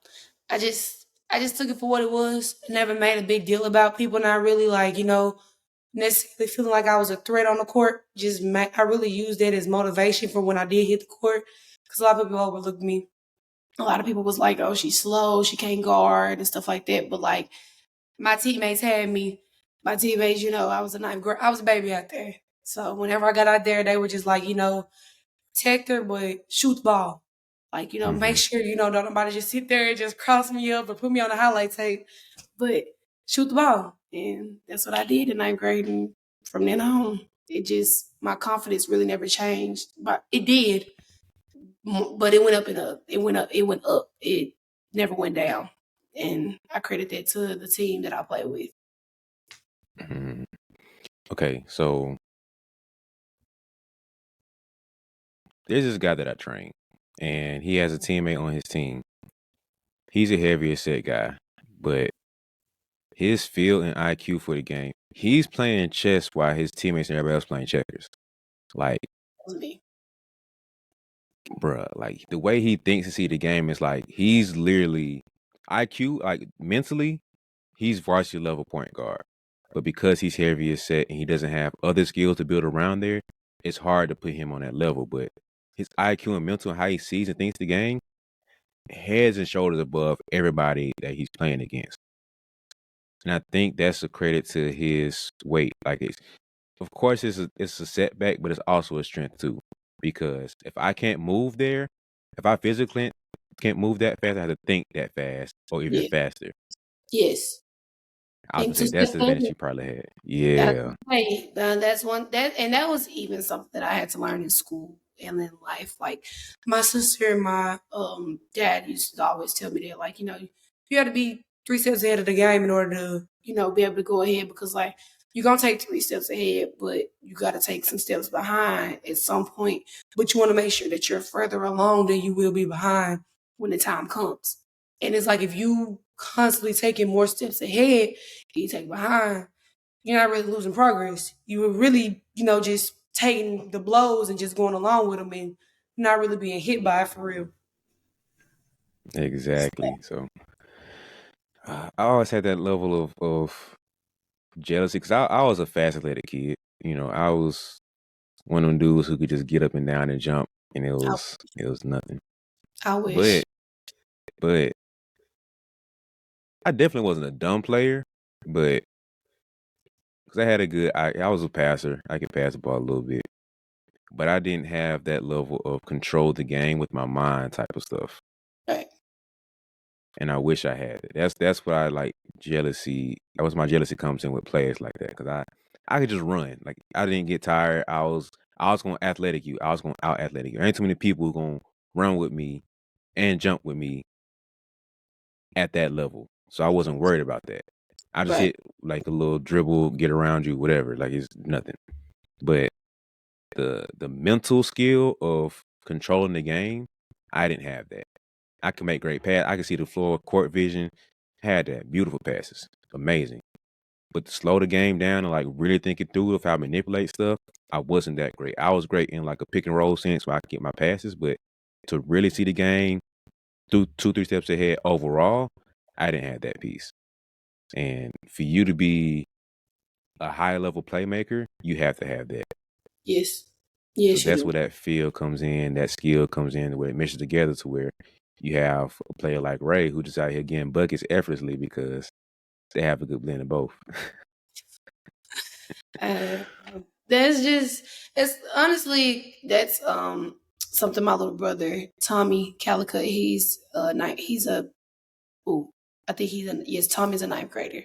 I just took it for what it was. I never made a big deal about people not really like, necessarily feeling like I was a threat on the court. I really used that as motivation for when I did hit the court because a lot of people overlooked me. A lot of people was like, "Oh, she's slow, she can't guard and stuff like that." But like my teammates had me. My teammates, I was a ninth grade. I was a baby out there. So whenever I got out there, they were just like, protect her, but shoot the ball. Like, make Hmm. sure, don't nobody just sit there and just cross me up or put me on the highlight tape, but shoot the ball. And that's what I did in ninth grade. And from then on, my confidence really never changed. But it did. But it went up and up. It went up. It went up. It never went down. And I credit that to the team that I play with. Hmm. Okay, so there's this guy that I train, and he has a teammate on his team. He's a heavier set guy, but his feel and IQ for the game, he's playing chess while his teammates and everybody else playing checkers. Like, That was me. bruh, like the way he thinks and see the game is like he's literally IQ, like mentally, he's varsity level point guard. But because he's heavier set and he doesn't have other skills to build around there, it's hard to put him on that level. But his IQ and mental, how he sees and thinks the game, heads and shoulders above everybody that he's playing against. And I think that's a credit to his weight. Like of course it's a setback, but it's also a strength too. Because if I can't move there, if I physically can't move that fast, I have to think that fast or even Yeah. faster. Yes. I was gonna Think two say that's steps the advantage ahead. he probably had. That's Yeah. right. That's one that was even something that I had to learn in school and in life. Like my sister and my dad used to always tell me that, like, you have to be 3 steps ahead of the game in order to, be able to go ahead because like you're gonna take 3 steps ahead, but you gotta take some steps behind at some point. But you wanna make sure that you're further along than you will be behind when the time comes. And it's like if you constantly taking more steps ahead you take behind, you're not really losing progress. You were really, just taking the blows and just going along with them and not really being hit by it for real. Exactly. So I always had that level of jealousy because I was a fast athletic kid. I was one of them dudes who could just get up and down and jump, and it I, was it was nothing. I But wish. but I definitely wasn't a dumb player, but because I had I was a passer. I could pass the ball a little bit, but I didn't have that level of control the game with my mind type of stuff. Right. And I wish I had it. That's what I like jealousy. That was my jealousy comes in with players like that because I could just run. Like I didn't get tired. I was going to athletic you. I was going to out athletic you. Ain't too many people who going to run with me and jump with me at that level. So I wasn't worried about that. I just Right. hit like a little dribble, get around you, whatever. Like it's nothing. But the mental skill of controlling the game, I didn't have that. I could make great pass. I could see the floor, court vision. Had that beautiful passes, amazing. But to slow the game down and like really think it through of how I manipulate stuff, I wasn't that great. I was great in like a pick and roll sense where I could get my passes, but to really see the game through 2, 3 steps ahead overall, I didn't have that piece. And for you to be a high level playmaker, you have to have that. Yes. So Yes, you that's do. where that feel comes in, that skill comes in, where it meshes together to where you have a player like Ray who just out here getting buckets effortlessly because they have a good blend of both. Uh, that's just it's honestly that's something my little brother Tommy Calicut. He's a ooh, I think yes, Tommy's a ninth grader.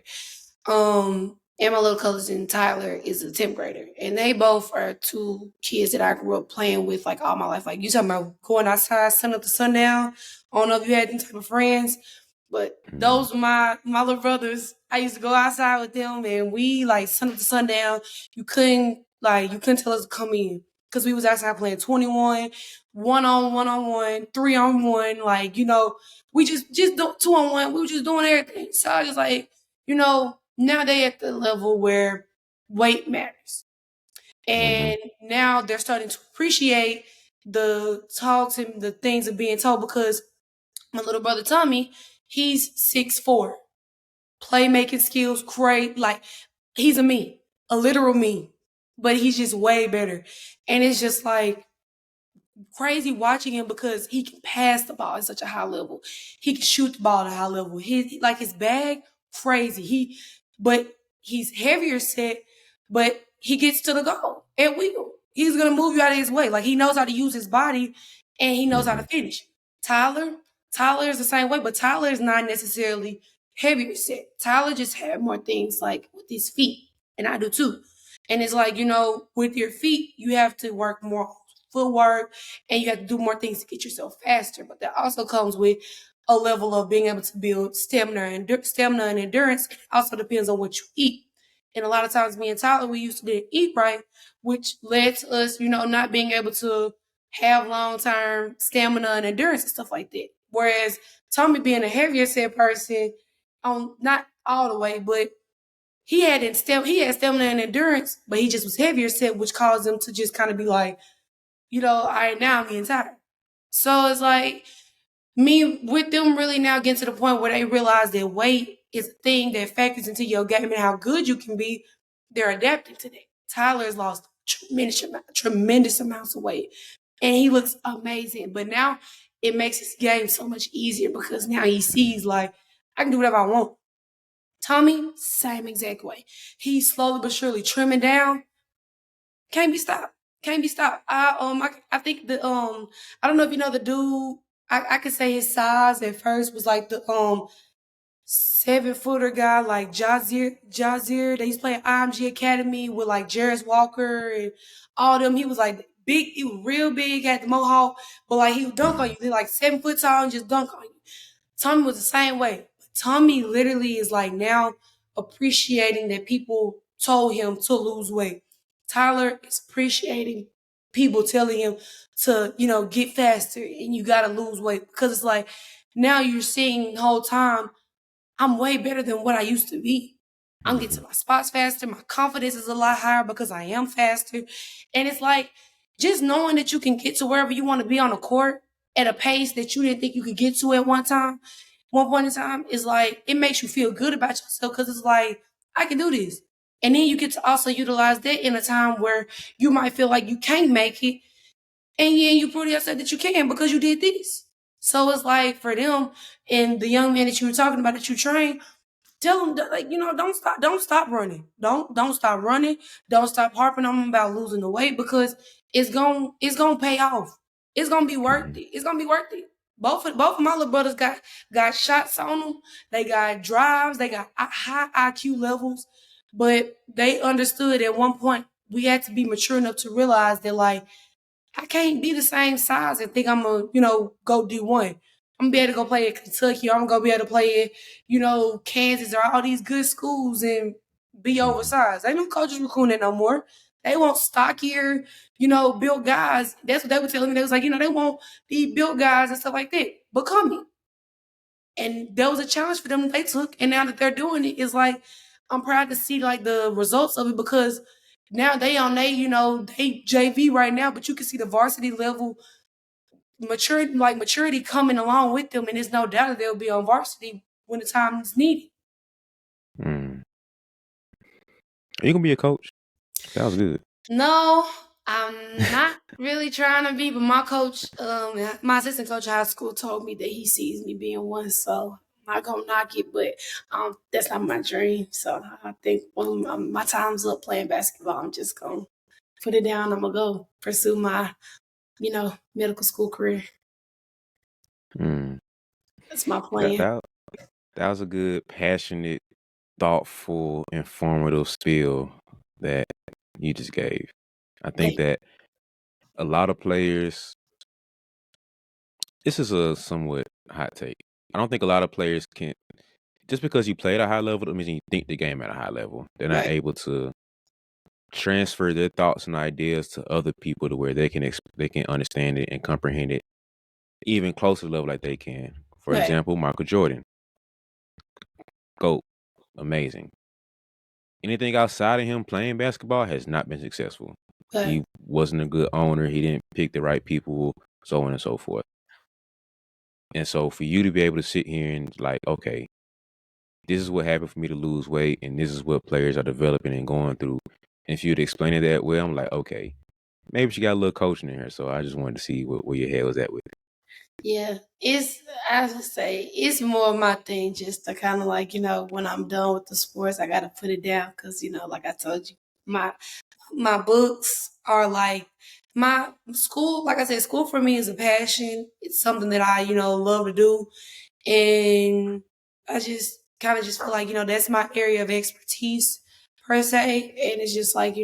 And my little cousin Tyler is a 10th grader. And they both are two kids that I grew up playing with like all my life. Like you talking about going outside, sun up to sundown. I don't know if you had any type of friends, but Mm, those were my little brothers. I used to go outside with them and we like sun up to sundown. You couldn't tell us to come in. Cause we was outside playing 21, one on one, 3-on-1, like, we just do 2-on-1. We were just doing everything. So I was like, now they at the level where weight matters. mhm. And now they're starting to appreciate the talks and the things of being told because my little brother Tommy, he's 6'4". Playmaking skills, great. Like he's a literal me. But he's just way better. And it's just like crazy watching him because he can pass the ball at such a high level. He can shoot the ball at a high level. His bag, crazy. But he's heavier set, but he gets to the goal at will. He's gonna move you out of his way. Like he knows how to use his body and he knows how to Mm-hmm. finish. Tyler, Tyler is the same way, but Tyler is not necessarily heavier set. Tyler just had more things like with his feet, and I do too. And it's like, with your feet, you have to work more footwork and you have to do more things to get yourself faster. But that also comes with a level of being able to build stamina and endurance. It also depends on what you eat. And a lot of times, me and Tyler, we used to didn't eat right, which led to us, not being able to have long term stamina and endurance and stuff like that. Whereas Tommy, being a heavier set person, not all the way, but he had stamina and endurance, but he just was heavier set, which caused him to just kind of be like, all right, now I'm getting tired. So it's like me with them really now getting to the point where they realize that weight is a thing that factors into your game and how good you can be. They're adapting to that. Tyler has lost tremendous amounts of weight, and he looks amazing. But now it makes his game so much easier because now he sees like I can do whatever I want. Tommy, same exact way. He's slowly but surely trimming down. Can't be stopped. Can't be stopped. I think I don't know if you know the dude. I could say his size at first was like the 7-footer guy like Jazir. They used to play at IMG Academy with like Jarris Walker and all them. He was like big. He was real big, had the mohawk, but like he would dunk on Mm-hmm. you. He like 7 foot tall and just dunk on you. Tommy was the same way. Tommy literally is like now appreciating that people told him to lose weight. Tyler is appreciating people telling him to, get faster and you gotta lose weight. Because it's like now you're seeing the whole time, I'm way better than what I used to be. I'm getting Mm-hmm. to my spots faster. My confidence is a lot higher because I am faster. And it's like just knowing that you can get to wherever you want to be on the court at a pace that you didn't think you could get to at one point in time, is like it makes you feel good about yourself because it's like, I can do this. And then you get to also utilize that in a time where you might feel like you can't make it. And yeah, you prove to yourself that you can because you did this. So it's like for them and the young man that you were talking about that you train, tell them that, like, don't stop running. Don't stop running. Don't stop harping on them about losing the weight because it's gonna pay off. It's gonna be worth Mm-hmm. it. It's gonna be worth it. Both of my little brothers got shots on them. They got drives. They got high IQ levels, but they understood at one point we had to be mature enough to realize that like I can't be the same size and think I'm gonna, go D1. I'm gonna be able to go play at Kentucky. I'm gonna be able to play at, Kansas or all these good schools and be Mm-hmm. oversized. Ain't no coaches recruiting it no more. They want stockier, built guys. That's what they were telling me. They was like, they want these built guys and stuff like that. Become me. And that was a challenge for them that they took. And now that they're doing it, it's like I'm proud to see like the results of it because now they on they JV right now, but you can see the varsity level maturity coming along with them, and there's no doubt that they'll be on varsity when the time is needed. Mm. Are you gonna be a coach? That was good. No, I'm not really trying to be, but my assistant coach at high school told me that he sees me being one, so I'm not gonna knock it, but that's not my dream. So I think when my time's up playing basketball, I'm just gonna put it down. I'm gonna go pursue my, medical school career. Mm. That's my That plan. that that was a good, passionate, thoughtful, informative spiel that you just gave. I think Thank that a lot of players. This is a somewhat hot take. I don't think a lot of players can just because you play at a high level doesn't mean you think the game at a high level. They're not right, able to transfer their thoughts and ideas to other people to where they can understand it and comprehend it even closer level like they can. For right, example, Michael Jordan, GOAT, amazing. Anything outside of him playing basketball has not been successful. right, He wasn't a good owner. He didn't pick the right people, so on and so forth. And so for you to be able to sit here and like, okay, this is what happened for me to lose weight, and this is what players are developing and going through. And if you'd explain it that way, I'm like, okay, maybe she got a little coaching in her. So I just wanted to see where your head was at with it. Yeah, it's I just say it's more of my thing just to kind of like when I'm done with the sports, I got to put it down because like I told you, my my books are like my school. Like I said, school for me is a passion. It's something that I love to do, and I just kind of just feel like that's my area of expertise per se, and it's just like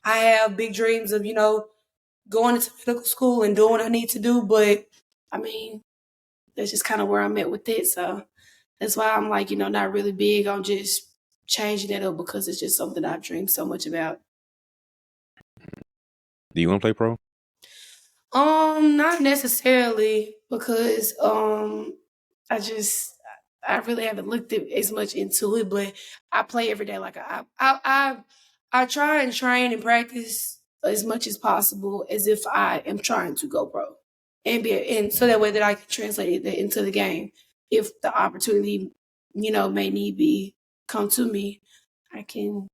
I have big dreams of going into medical school and doing what I need to do, but I mean that's just kind of where I'm at with it. So that's why I'm like, not really big on just changing it up because it's just something I've dreamed so much about. Do you want to play pro? Not necessarily because I just I really haven't looked at as much into it, but I play every day. Like I try and train and practice as much as possible as if I am trying to go pro, and so that way that I can translate it into the game if the opportunity may need be come to me. I can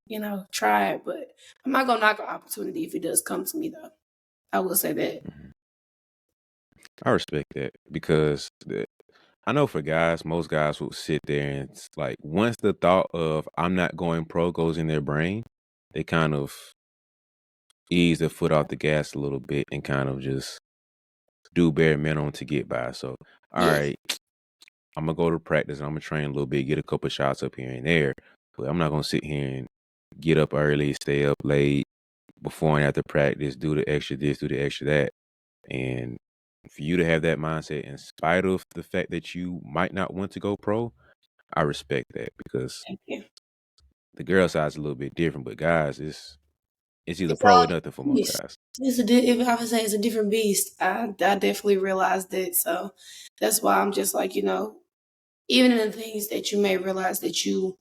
try it, but I'm not gonna knock an opportunity if it does come to me though. I will say that. Mhm. I respect that because I know for guys, most guys will sit there and like once the thought of I'm not going pro goes in their brain, they kind of ease their foot off the gas a little bit and kind of just do bare minimum to get by. So, all Yeah. right, I'm gonna go to practice and I'm gonna train a little bit, get a couple shots up here and there. But I'm not gonna sit here and get up early, stay up late before and after practice, do the extra this, do the extra that. And for you to have that mindset in spite of the fact that you might not want to go pro, I respect that because Thank you. the girl side's a little bit different, but guys, it's either It's pro or all nothing for most beast. guys. If I would say it's a different beast, I definitely realized that. So that's why I'm just like, even in the things that you may realize that you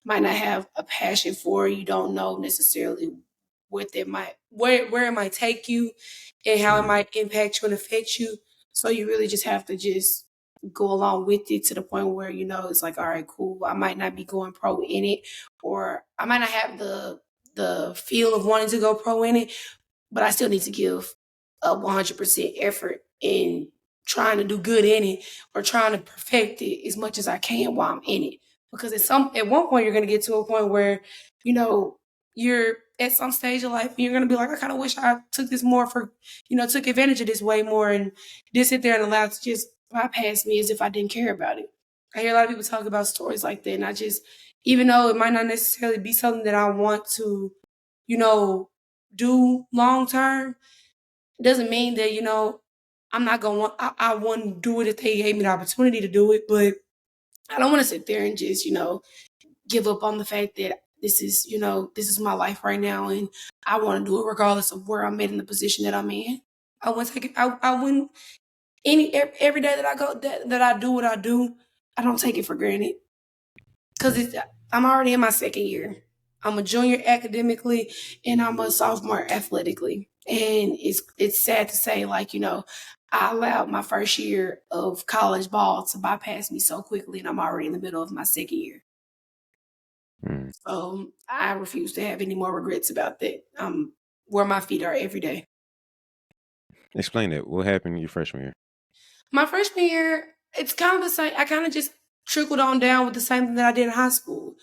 might not have a passion for, you don't know necessarily where it might take you and how it Mm, might impact you and affect you. So you really just have to just go along with it to the point where it's like, all right, cool. I might not be going pro in it, or I might not have the feel of wanting to go pro in it, but I still need to give a 100% effort in trying to do good in it or trying to perfect it as much as I can while I'm in it. Because at one point you're gonna get to a point where, you know, you're at some stage of life and you're gonna be like, I kind of wish I took this more for, took advantage of this way more and did sit there and allow it to just bypass me as if I didn't care about it. I hear a lot of people talk about stories like that, and I just, even though it might not necessarily be something that I want to, you know, do long term, doesn't mean that I'm not gonna want. I wouldn't do it if they gave me the opportunity to do it, but I don't want to sit there and just give up on the fact that this is my life right now, and I want to do it regardless of where I'm at in the position that I'm in. I wouldn't take it. I wouldn't every day that I go that I do what I do. I don't take it for granted because I'm already in my second year. I'm a junior academically, and I'm a sophomore athletically. And it's sad to say, like I allowed my first year of college ball to bypass me so quickly, and I'm already in the middle of my second year. mm. So I refuse to have any more regrets about that. Where my feet are every day. Explain that. What happened your freshman year? My freshman year, it's kind of the same. I kind of just trickled on down with the same thing that I did in high school.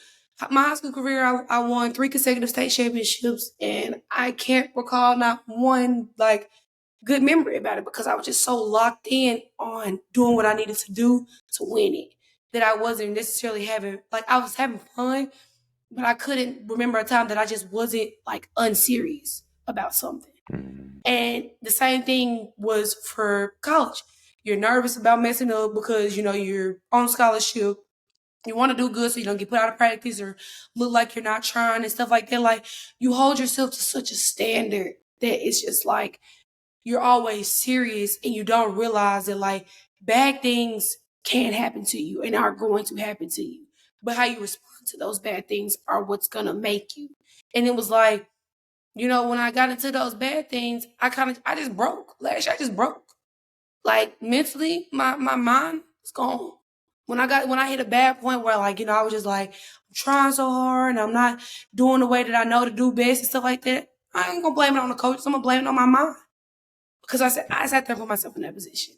My high school career, I won 3 consecutive state championships, and I can't recall not one like good memory about it because I was just so locked in on doing what I needed to do to win it that I wasn't necessarily having like I was having fun, but I couldn't remember a time that I just wasn't like unserious about something. Mm, And the same thing was for college. You're nervous about messing up because you're on scholarship. You want to do good so you don't get put out of practice or look like you're not trying and stuff like that. Like you hold yourself to such a standard that it's just like you're always serious and you don't realize that like bad things can happen to you and are going to happen to you. But how you respond to those bad things are what's gonna make you. And it was like when I got into those bad things, I just broke. Last year I just broke. Like mentally, my mind was gone. When I hit a bad point where I was just like, I'm trying so hard and I'm not doing the way that I know to do best and stuff like that, I ain't gonna blame it on the coaches. I'm gonna blame it on my mind. Because I sat there and put myself in that position.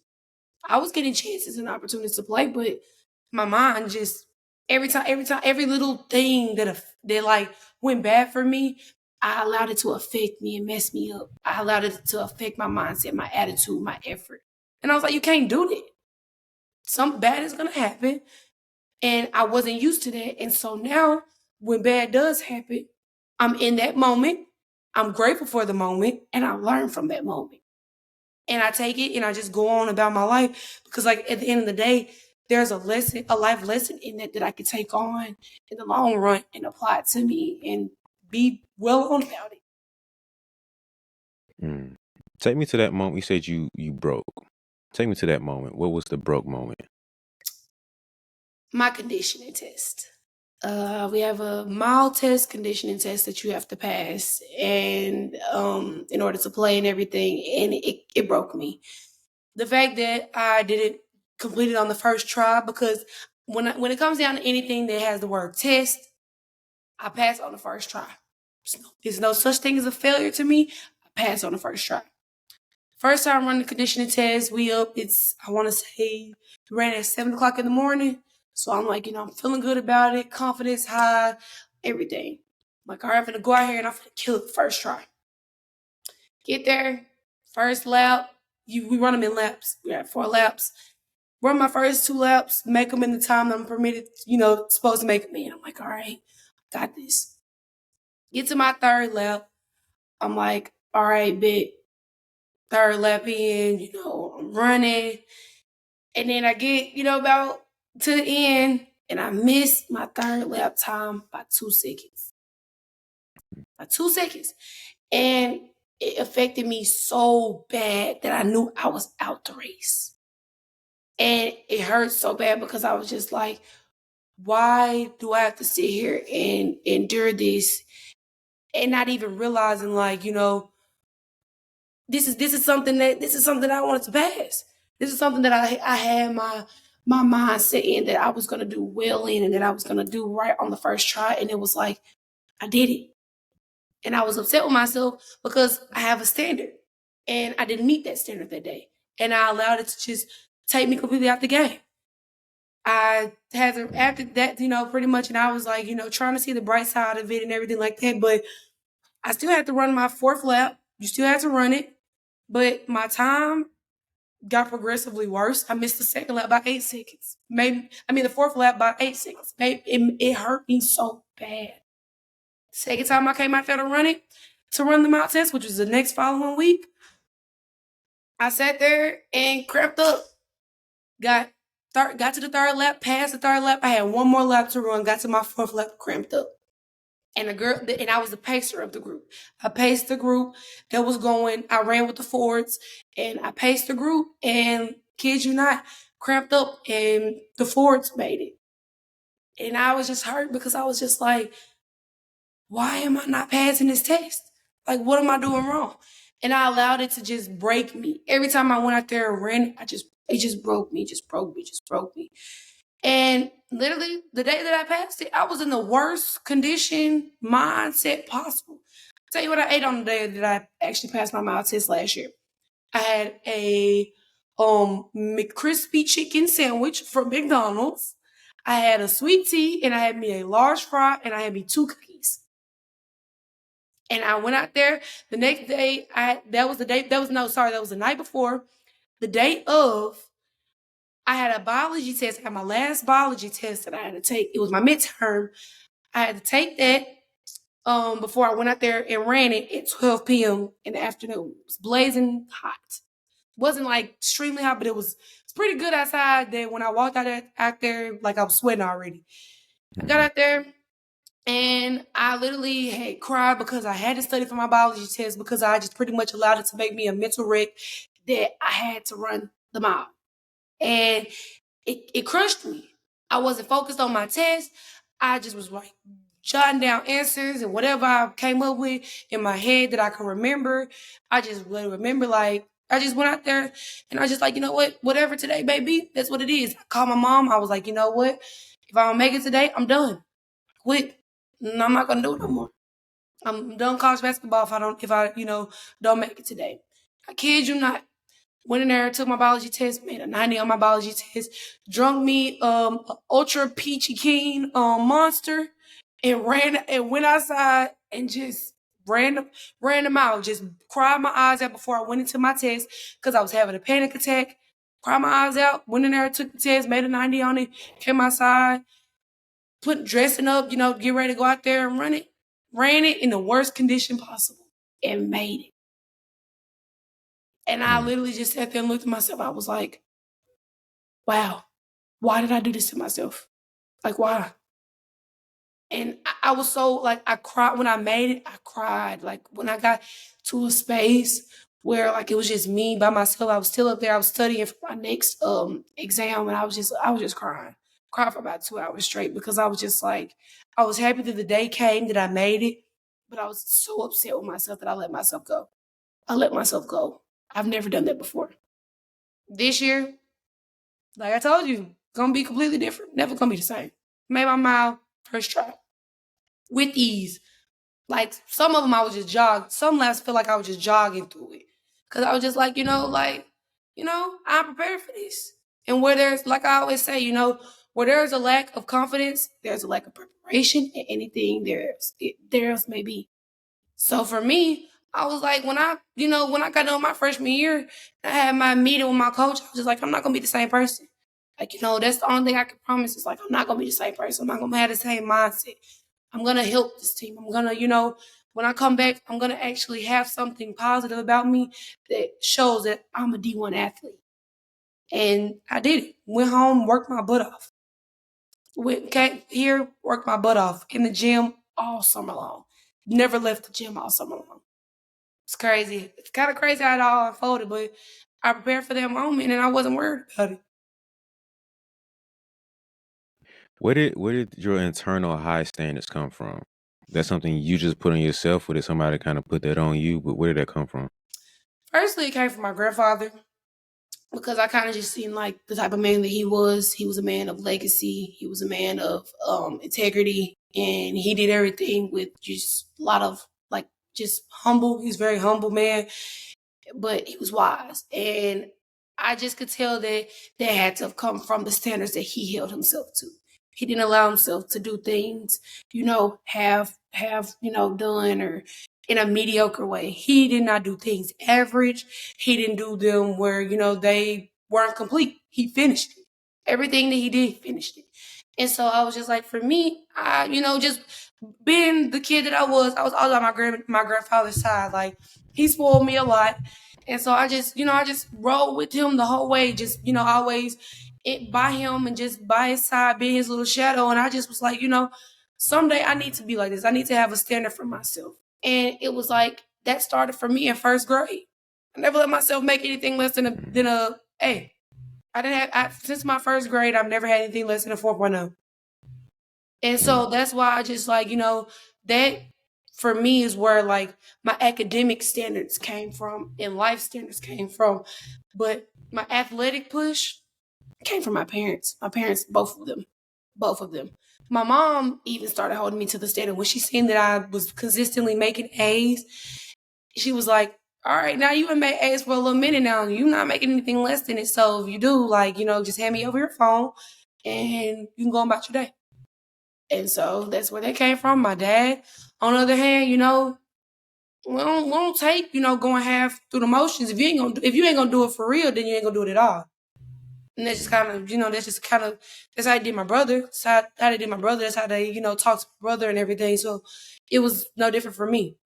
I was getting chances and opportunities to play, but my mind just every little thing that like went bad for me, I allowed it to affect me and mess me up. I allowed it to affect my mindset, my attitude, my effort. And I was like, you can't do that. Something bad is gonna happen. And I wasn't used to that. And so now when bad does happen, I'm in that moment. I'm grateful for the moment and I learn from that moment. And I take it and I just go on about my life because like at the end of the day, there's a lesson, a life lesson in that I could take on in the long run and apply it to me and be well on about it. Mm. Take me to that moment. You said you broke. Take me to that moment. What was the broke moment? My conditioning test. We have a mild test, conditioning test that you have to pass, and in order to play and everything, and it broke me. The fact that I didn't complete it on the first try, because when it comes down to anything that has the word test, I pass on the first try. There's no such thing as a failure to me. I pass on the first try. First time running the conditioning test, we up. I want to say we ran at 7 o'clock in the morning. So I'm like, I'm feeling good about it, confidence high, everything. I'm like, all right, I'm gonna go out here and I'm gonna kill it first try. Get there, first lap. We run them in laps. We had 4 laps. Run my first 2 laps, make them in the time that I'm permitted, supposed to make them in. I'm like, all right, got this. Get to my third lap. I'm like, all right, bet. Third lap in, I'm running. And then I get, about to the end and I miss my third lap time by 2 seconds. By 2 seconds. And it affected me so bad that I knew I was out the race. And it hurt so bad because I was just like, why do I have to sit here and endure this and not even realizing like, this is something I wanted to pass. This is something that I had my mindset in that I was gonna do well in and that I was gonna do right on the first try. And it was like, I did it. And I was upset with myself because I have a standard. And I didn't meet that standard that day. And I allowed it to just take me completely out the game. I had to, after that, pretty much, and I was like, trying to see the bright side of it and everything like that. But I still had to run my fourth lap. You still had to run it. But my time got progressively worse. I missed the second lap by 8 seconds. The fourth lap by 8 seconds. It hurt me so bad. Second time I came out there to run the mount test, which was the next following week, I sat there and cramped up. Got to the third lap, passed the third lap. I had one more lap to run. Got to my fourth lap, cramped up. And I was the pacer of the group. I paced the group that was going. I ran with the forwards, and I paced the group. And kid you not, cramped up, and the forwards made it. And I was just hurt because I was just like, why am I not passing this test? Like, what am I doing wrong? And I allowed it to just break me. Every time I went out there and ran, it just broke me, just broke me, just broke me. And literally, the day that I passed it, I was in the worst condition mindset possible. I'll tell you what I ate on the day that I actually passed my mouth test last year. I had a McCrispy chicken sandwich from McDonald's. I had a sweet tea, and I had me a large fry, and I had me 2 cookies. And I went out there the next day. That was the night before. The day of, I had a biology test. I had my last biology test that I had to take. It was my midterm. I had to take that before I went out there and ran it at 12 p.m. in the afternoon. It was blazing hot. It wasn't like extremely hot, but it's pretty good outside. That when I walked out there, like I was sweating already. I got out there and I literally had cried because I had to study for my biology test because I just pretty much allowed it to make me a mental wreck that I had to run the mile. And it crushed me. I wasn't focused on my test. I just was like jotting down answers and whatever I came up with in my head that I could remember. I just really remember, like, I just went out there and I was just like, you know what? Whatever today, baby, that's what it is. I called my mom. I was like, you know what? If I don't make it today, I'm done. Quit. And I'm not going to do it no more. I'm done college basketball if I don't make it today. I kid you not. Went in there, took my biology test, made a 90 on my biology test, drunk me a ultra peachy keen monster, and went outside and just ran them out. Just cried my eyes out before I went into my test because I was having a panic attack. Cried my eyes out, went in there, took the test, made a 90 on it, came outside, dressing up, get ready to go out there and run it. Ran it in the worst condition possible and made it. And I Mm. literally just sat there and looked at myself. I was like, wow, why did I do this to myself? Like, why? And I was so like, I cried when I made it. I cried. Like, when I got to a space where like it was just me by myself, I was still up there. I was studying for my next exam, and I was just crying. Cried for about 2 hours straight because I was just like, I was happy that the day came that I made it, but I was so upset with myself that I let myself go. I let myself go. I've never done that before. This year, like I told you, gonna be completely different. Never gonna be the same. Made my mile first try with ease. Like some of them, I was just jogging. Some laps feel like I was just jogging through it because I was just like, I'm prepared for this. And where there's, like I always say, where there's a lack of confidence, there's a lack of preparation, and anything there else may be. So for me, I was like, when I got done my freshman year, I had my meeting with my coach. I was just like, I'm not gonna be the same person. Like, that's the only thing I can promise is like, I'm not gonna be the same person. I'm not gonna have the same mindset. I'm gonna help this team. I'm gonna, when I come back, I'm gonna actually have something positive about me that shows that I'm a D1 athlete. And I did it. Went home, worked my butt off. Came here, worked my butt off in the gym all summer long. Never left the gym all summer long. It's crazy. It's kind of crazy how it all unfolded, but I prepared for that moment and I wasn't worried about it. Where did your internal high standards come from? That's something you just put on yourself, or did somebody kind of put that on you? But where did that come from? Firstly, it came from my grandfather because I kind of just seen like the type of man that he was. He was a man of legacy. He was a man of integrity, and he did everything with just a lot of like just humble. He's a very humble man, but he was wise, and I just could tell that that had to have come from the standards that he held himself to. He didn't allow himself to do things, have done or in a mediocre way. He did not do things average. He didn't do them where they weren't complete. He finished it. Everything that he did, he finished it. And so I was just like, for me, just being the kid that I was all on my grandfather's side. Like he spoiled me a lot. And so I just rolled with him the whole way, just, always by him and just by his side, being his little shadow. And I just was like, someday I need to be like this. I need to have a standard for myself. And it was like, that started for me in first grade. I never let myself make anything less than a A. I didn't have, since my first grade, I've never had anything less than a 4.0. And Mm. so that's why I just like, that for me is where like my academic standards came from and life standards came from. But my athletic push came from my parents. My parents, both of them. Both of them. My mom even started holding me to the standard when she seen that I was consistently making A's. She was like, all right, now you have made A's for a little minute now. You're not making anything less than it. So if you do, like, just hand me over your phone and you can go about your day. And so that's where they came from. My dad, on the other hand, we don't take, going half through the motions. If you ain't gonna do it for real, then you ain't gonna do it at all. And that's just kind of, that's how I did my brother. That's how they did my brother. That's how they, talked to my brother and everything. So it was no different for me.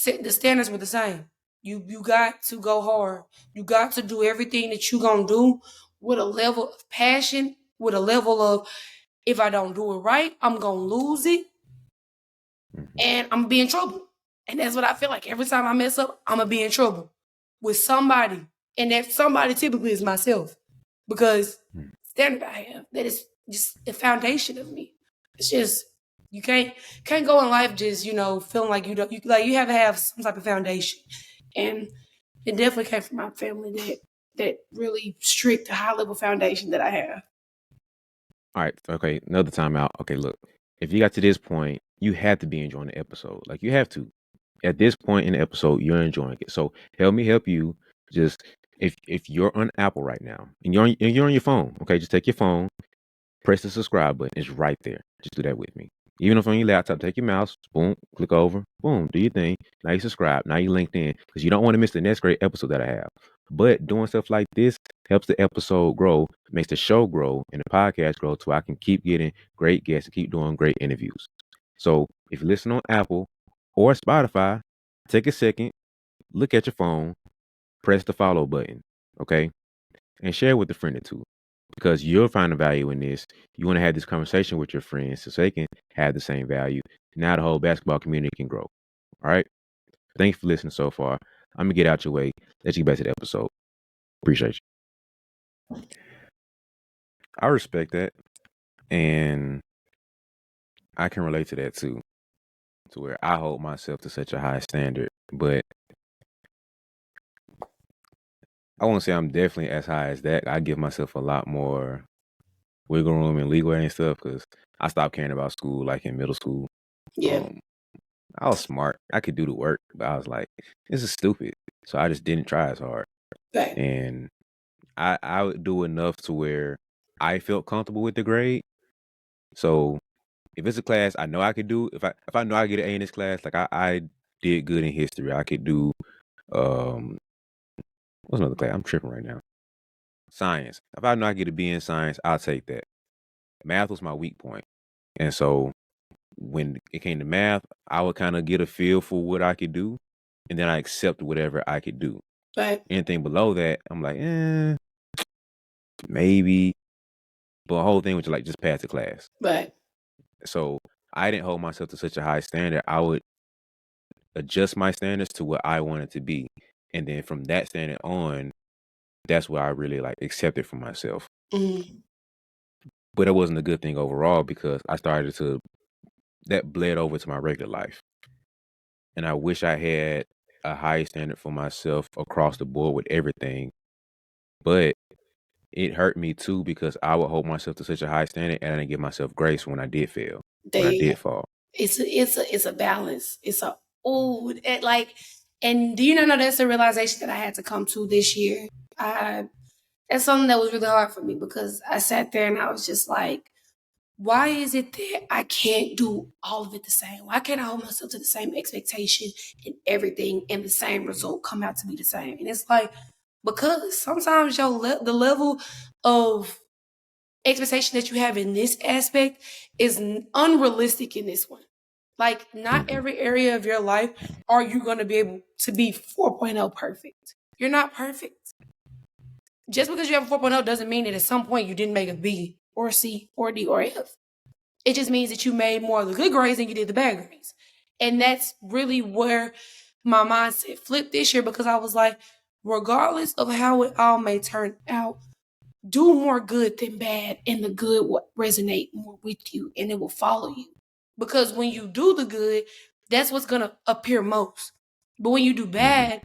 The standards were the same. You got to go hard. You got to do everything that you gonna do with a level of passion, with a level of, if I don't do it right, I'm gonna lose it Mhm. and I'm gonna be in trouble. And that's what I feel like. Every time I mess up, I'm gonna be in trouble with somebody. And that somebody typically is myself. Because Mm. standard I have, that is just the foundation of me. It's just you can't go in life just, feeling like you have to have some type of foundation. And it definitely came from my family that really strict high level foundation that I have. All right. Okay. Another timeout. Okay. Look, if you got to this point you have to be enjoying the episode. Like you have to. At this point in the episode, you're enjoying it. So help me help you. Just if you're on Apple right now and you're on your phone, okay, just take your phone, press the subscribe button. It's right there. Just do that with me. Even if on your laptop, take your mouse, boom, click over, boom, do your thing. Now you subscribe. Now you linked in because you don't want to miss the next great episode that I have. But doing stuff like this helps the episode grow, makes the show grow, and the podcast grow so I can keep getting great guests and keep doing great interviews. So if you listen on Apple or Spotify, take a second, look at your phone, press the follow button, okay? And share with a friend or two because you'll find the value in this. You want to have this conversation with your friends so they can have the same value. Now the whole basketball community can grow. All right. Thanks for listening so far. I'm gonna get out your way. Let's get back to the episode. Appreciate you. I respect that, and I can relate to that too. To where I hold myself to such a high standard, but I won't say I'm definitely as high as that. I give myself a lot more wiggle room and leeway and stuff because I stopped caring about school like in middle school. Yeah. I was smart. I could do the work, but I was like, this is stupid. So I just didn't try as hard. Right. And I would do enough to where I felt comfortable with the grade. So if it's a class I know I could do, if I know I get an A in this class, like I did good in history. I could do what's another class? I'm tripping right now. Science. If I know I get a B in science, I'll take that. Math was my weak point. And so when it came to math, I would kind of get a feel for what I could do, and then I accept whatever I could do. Right. Anything below that, I'm like, maybe. But the whole thing was like just pass the class. Right. So I didn't hold myself to such a high standard. I would adjust my standards to what I wanted to be, and then from that standard on, that's where I really like accepted for myself. Mm-hmm. But it wasn't a good thing overall because I started to that bled over to my regular life. And I wish I had a high standard for myself across the board with everything. But it hurt me too because I would hold myself to such a high standard and I didn't give myself grace when I did fail, when I did fall. It's a balance. And do you not know that's a realization that I had to come to this year? That's something that was really hard for me because I sat there and I was just like, why is it that I can't do all of it the same? Why can't I hold myself to the same expectation and everything and the same result come out to be the same? And it's like, because sometimes the level of expectation that you have in this aspect is unrealistic in this one. Like, not every area of your life are you going to be able to be 4.0 perfect. You're not perfect. Just because you have a 4.0 doesn't mean that at some point you didn't make a B or a C or a D or a F. It just means that you made more of the good grades than you did the bad grades. And that's really where my mindset flipped this year because I was like, regardless of how it all may turn out, do more good than bad, and the good will resonate more with you and it will follow you. Because when you do the good, that's what's going to appear most. But when you do bad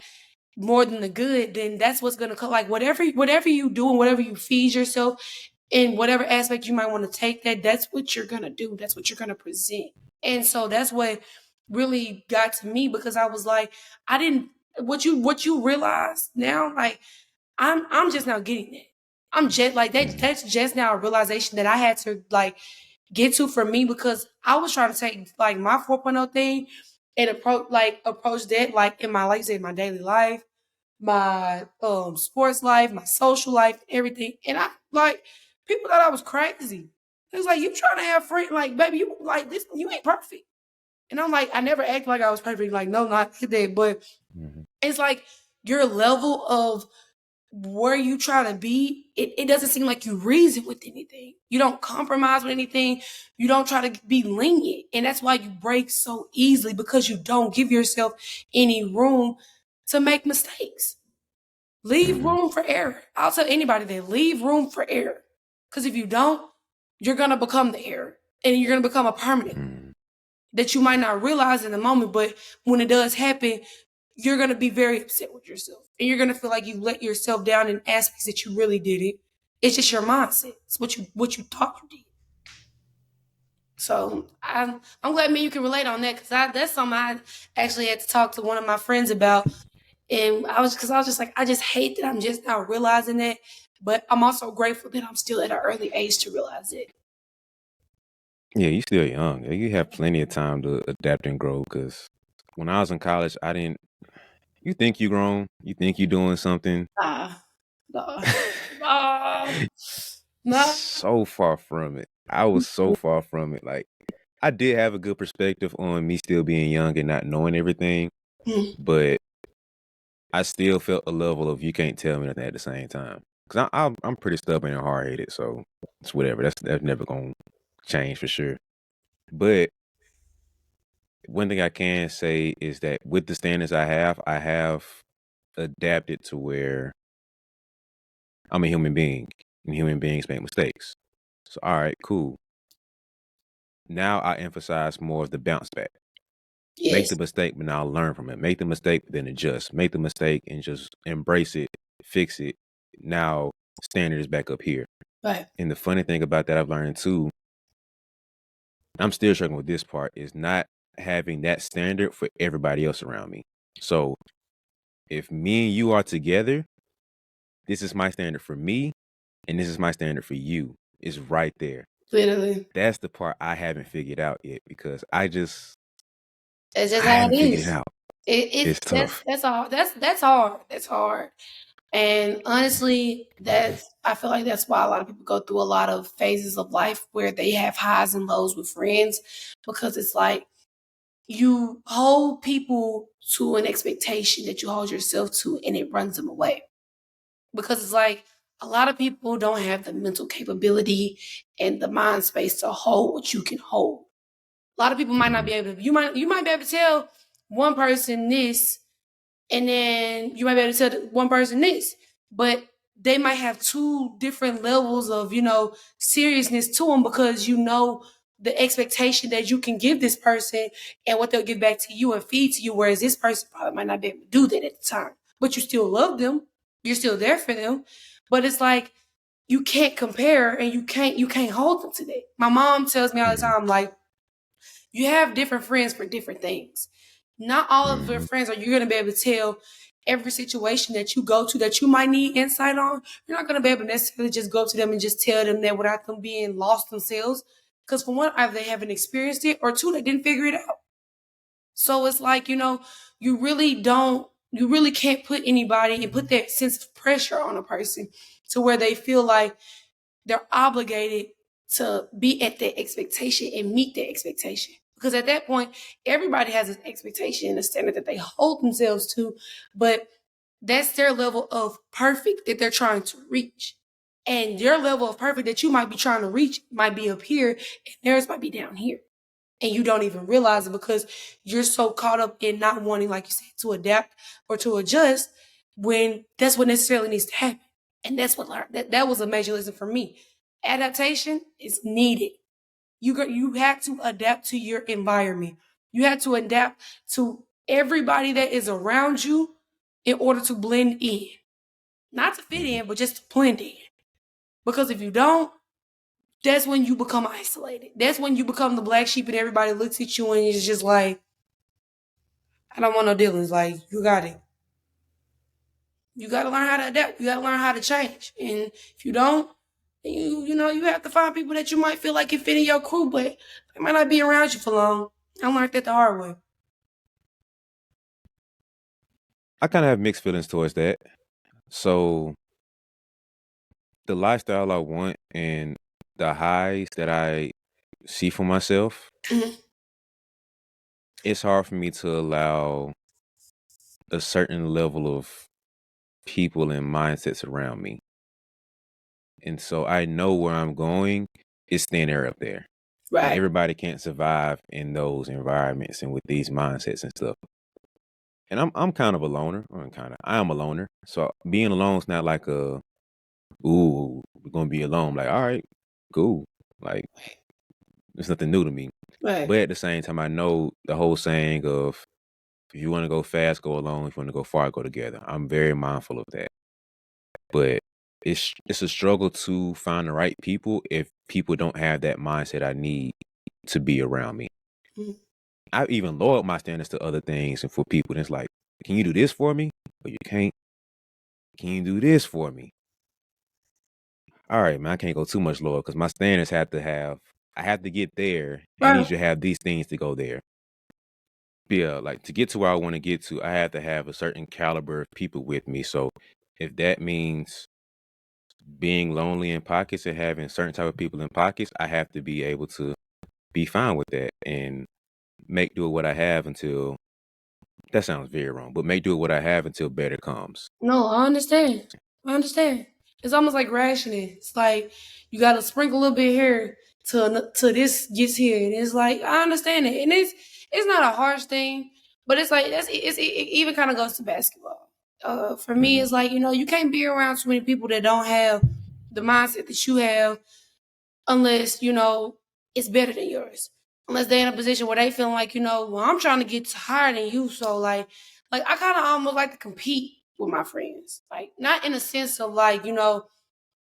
more than the good, then that's what's going to come. Like whatever you do and whatever you feed yourself in whatever aspect you might want to take that's what you're going to do. That's what you're going to present. And so that's what really got to me because I was like, what you realize now, like I'm just now getting that. I'm just like that's just now a realization that I had to like get to for me because I was trying to take like my 4.0 thing and approach that like in my, like I said, my daily life, my sports life, my social life, everything. And I like people thought I was crazy. It was like, you trying to have friends, like, baby, you like this, you ain't perfect. And I'm like, I never act like I was perfect. Like, no, not that. But it's like your level of where you try to be, it doesn't seem like you reason with anything. You don't compromise with anything. You don't try to be lenient. And that's why you break so easily because you don't give yourself any room to make mistakes. Leave room for error. I'll tell anybody that, leave room for error. Because if you don't, you're going to become the error. And you're going to become a permanent that you might not realize in the moment. But when it does happen, you're going to be very upset with yourself. And you're going to feel like you let yourself down in aspects that you really didn't. It's just your mindset. It's what you thought you did. So I'm glad me you can relate on that because that's something I actually had to talk to one of my friends about, and I was just like I just hate that I'm just now realizing that, but I'm also grateful that I'm still at an early age to realize it. Yeah, you still young. You have plenty of time to adapt and grow. Because when I was in college, I didn't. You think you grown. You think you doing something. Ah, nah, nah, nah. So far from it. I was so far from it. Like I did have a good perspective on me still being young and not knowing everything, Mm, but I still felt a level of you can't tell me nothing at the same time. Cause I'm pretty stubborn and hard headed, so it's whatever. That's never gonna change for sure. But one thing I can say is that with the standards I have adapted to where I'm a human being, and human beings make mistakes. So all right, cool. Now I emphasize more of the bounce back. Make yes, the mistake, but now learn from it. Make the mistake, but then adjust. Make the mistake and just embrace it, fix it. Now standard is back up here. right. And the funny thing about that I've learned too, I'm still struggling with this part, is not having that standard for everybody else around me. So if me and you are together, this is my standard for me, and this is my standard for you. It's right there. Literally, That's the part I haven't figured out yet because that's just I how it haven't figured it is. out. It's It's tough. that's all. That's hard. That's hard. And honestly, that's I feel like that's why a lot of people go through a lot of phases of life where they have highs and lows with friends because it's like you hold people to an expectation that you hold yourself to and it runs them away. Because it's like a lot of people don't have the mental capability and the mind space to hold what you can hold. A lot of people might not Mhm. be able to you might be able to tell one person this and then you might be able to tell one person this, but they might have two different levels of seriousness to them because the expectation that you can give this person and what they'll give back to you and feed to you, whereas this person probably might not be able to do that at the time, but you still love them, you're still there for them, but it's like you can't compare and you can't hold them to that. My mom tells me all the Mhm. time, like, you have different friends for different things. Not all of your Mhm. friends are you going to be able to tell every situation that you go to that you might need insight on. You're not going to be able to necessarily just go to them and just tell them that without them being lost themselves. Because for one, either they haven't experienced it, or two, they didn't figure it out. So it's like, you really can't put anybody and put that sense of pressure on a person to where they feel like they're obligated to be at that expectation and meet that expectation. Because at that point, everybody has an expectation and a standard that they hold themselves to, but that's their level of perfect that they're trying to reach. And your level of perfect that you might be trying to reach might be up here, and theirs might be down here. And you don't even realize it because you're so caught up in not wanting, like you said, to adapt or to adjust when that's what necessarily needs to happen. And that's what that was a major lesson for me. Adaptation is needed. You have to adapt to your environment. You have to adapt to everybody that is around you in order to blend in. Not to fit Mhm. in, but just to blend in. Because if you don't, that's when you become isolated. That's when you become the black sheep and everybody looks at you and it's just like, I don't want no dealings. Like, you got it. You got to learn how to adapt. You got to learn how to change. And if you don't, then you have to find people that you might feel like can fit in your crew, but they might not be around you for long. I learned that the hard way. I kind of have mixed feelings towards that. So the lifestyle I want and the highs that I see for myself, Mhm. it's hard for me to allow a certain level of people and mindsets around me. And so I know where I'm going is thin air up there. And Right, everybody can't survive in those environments and with these mindsets and stuff. And I'm kind of a loner. I am a loner. So being alone is not like ooh, we're gonna be alone. Like, all right, cool. Like it's nothing new to me. right. But at the same time, I know the whole saying of if you want to go fast, go alone. If you want to go far, go together. I'm very mindful of that. But it's a struggle to find the right people if people don't have that mindset I need to be around me. Mm. I've even lowered my standards to other things and for people. And it's like, can you do this for me? But you can't. Can you do this for me? All right, man, I can't go too much lower because my standards I have to get there. And I need Right. you to have these things to go there. Yeah, like to get to where I want to get to, I have to have a certain caliber of people with me. So if that means being lonely in pockets and having certain type of people in pockets, I have to be able to be fine with that and make do with what I have until that sounds very wrong, but make do with what I have until better comes. No, I understand. I understand. It's almost like rationing. It's like you got to sprinkle a little bit here till this gets here, and it's like I understand it, and it's not a harsh thing, but it's like it even kind of goes to basketball. For me, Hmm. it's like you can't be around too many people that don't have the mindset that you have, unless it's better than yours. Unless they're in a position where they feel like well, I'm trying to get higher than you, so like I kind of almost like to compete with my friends, like not in a sense of like oh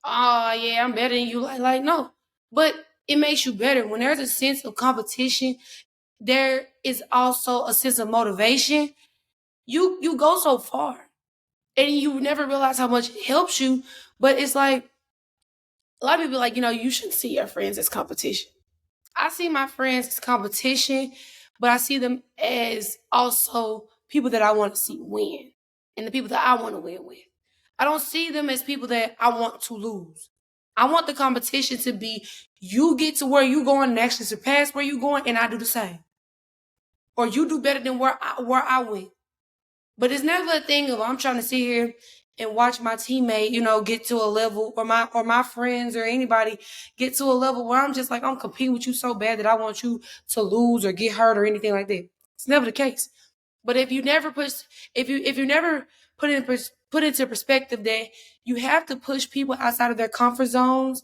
yeah, I'm better than you, like no, but it makes you better when there's a sense of competition. There is also a sense of motivation. You go so far, and you never realize how much it helps you. But it's like a lot of people like you shouldn't see your friends as competition. I see my friends as competition, but I see them as also people that I want to see win and the people that I want to win with. I don't see them as people that I want to lose. I want the competition to be you get to where you going and actually surpass where you going, and I do the same, or you do better than where I went. But it's never a thing of I'm trying to sit here and watch my teammate, get to a level, or my friends or anybody get to a level where I'm just like I'm competing with you so bad that I want you to lose or get hurt or anything like that. It's never the case. But if you never put into perspective that you have to push people outside of their comfort zones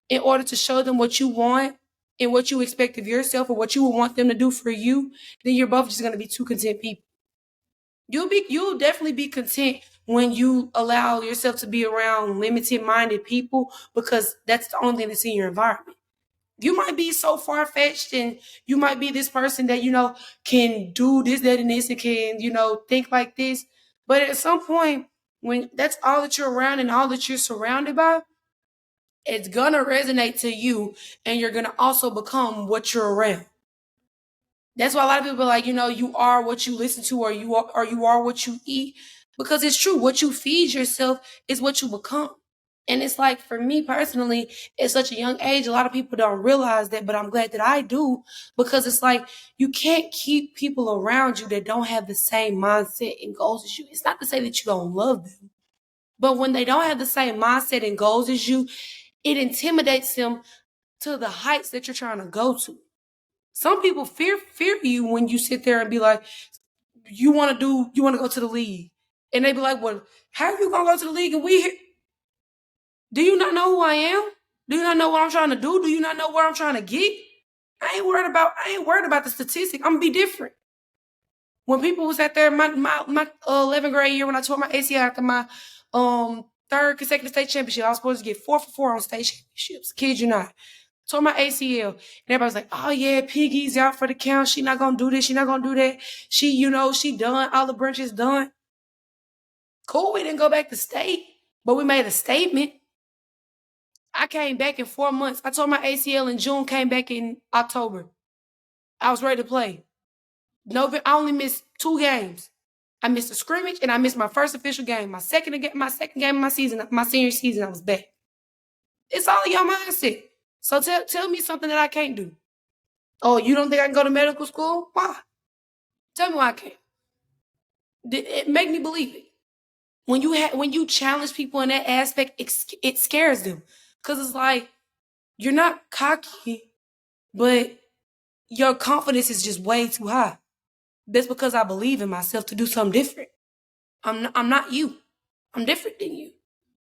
in order to show them what you want and what you expect of yourself or what you would want them to do for you, then you're both just going to be two content people. You'll definitely be content when you allow yourself to be around limited minded people because that's the only thing that's in your environment. You might be so far fetched and you might be this person that can do this, that, and this, and can think like this. But at some point, when that's all that you're around and all that you're surrounded by, it's gonna resonate to you, and you're gonna also become what you're around. That's why a lot of people are like, you are what you listen to, or you are what you eat, because it's true. What you feed yourself is what you become. And it's like for me personally, at such a young age, a lot of people don't realize that, but I'm glad that I do, because it's like you can't keep people around you that don't have the same mindset and goals as you. It's not to say that you don't love them, but when they don't have the same mindset and goals as you, it intimidates them to the heights that you're trying to go to. Some people fear you when you sit there and be like, you want to go to the league, and they be like, well, how are you gonna go to the league and we here? Do you not know who I am? Do you not know what I'm trying to do? Do you not know where I'm trying to get? I ain't worried about the statistic. I'm gonna be different. When people was at there my 11th grade year when I tore my ACL after my third consecutive state championship, I was supposed to get 4 for 4 on state championships. Kid you not. Tore my ACL. And everybody's like, oh yeah, Pegues out for the count. She not gonna do this. She not gonna do that. She done. All the branches done. Cool, we didn't go back to state, but we made a statement. I came back in 4 months. I tore my ACL in June, came back in October. I was ready to play. I only missed 2 games. I missed a scrimmage and I missed my first official game. My second game of my season, my senior season, I was back. It's all in your mindset. So tell me something that I can't do. Oh, you don't think I can go to medical school? Why? Tell me why I can't. It make me believe it. When you challenge people in that aspect, it scares them, because it's like you're not cocky, but your confidence is just way too high. That's because I believe in myself to do something different. I'm not you. I'm different than you.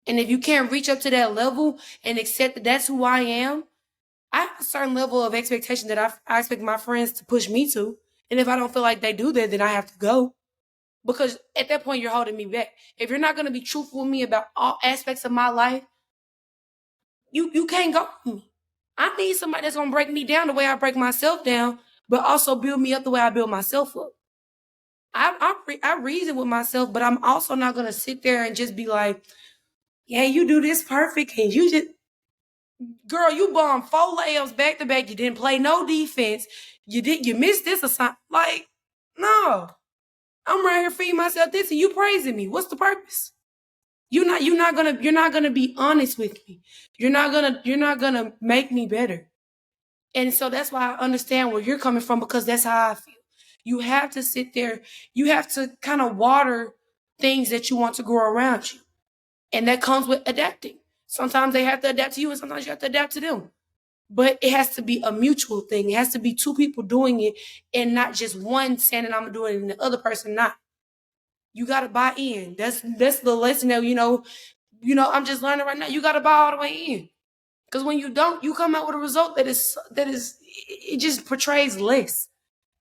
And if you can't reach up to that level and accept that that's who I am, I have a certain level of expectation that I expect my friends to push me to. And if I don't feel like they do that, then I have to go. Because at that point, you're holding me back. If you're not going to be truthful with me about all aspects of my life, you can't go with me. I need somebody that's gonna break me down the way I break myself down, but also build me up the way I build myself up. I reason with myself, but I'm also not gonna sit there and just be like, yeah, you do this perfect, and you just, girl, you bombed 4 layups back to back. You didn't play no defense. You missed this assignment. Like, no, I'm right here feeding myself this, and you praising me. What's the purpose? You're not gonna be honest with me. You're not gonna make me better. And so that's why I understand where you're coming from, because that's how I feel. You have to sit there, you have to kind of water things that you want to grow around you. And that comes with adapting. Sometimes they have to adapt to you, and sometimes you have to adapt to them. But it has to be a mutual thing. It has to be two people doing it, and not just one saying that I'm gonna do it and the other person not. You gotta buy in. That's the lesson that I'm just learning right now. You gotta buy all the way in. Because when you don't, you come out with a result that is it just portrays less.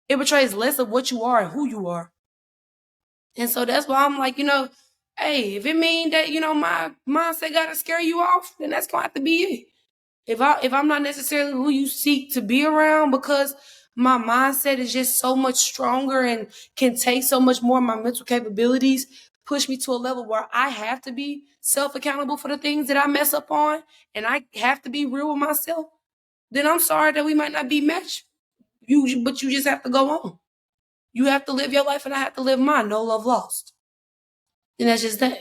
It portrays less of what you are and who you are. And so that's why I'm like, hey, if it mean that, my mindset gotta scare you off, then that's gonna have to be it. If I'm not necessarily who you seek to be around, because my mindset is just so much stronger and can take so much more of my mental capabilities, push me to a level where I have to be self accountable for the things that I mess up on, and I have to be real with myself, then I'm sorry that we might not be matched. But you just have to go on. You have to live your life, and I have to live mine. No love lost. And that's just that.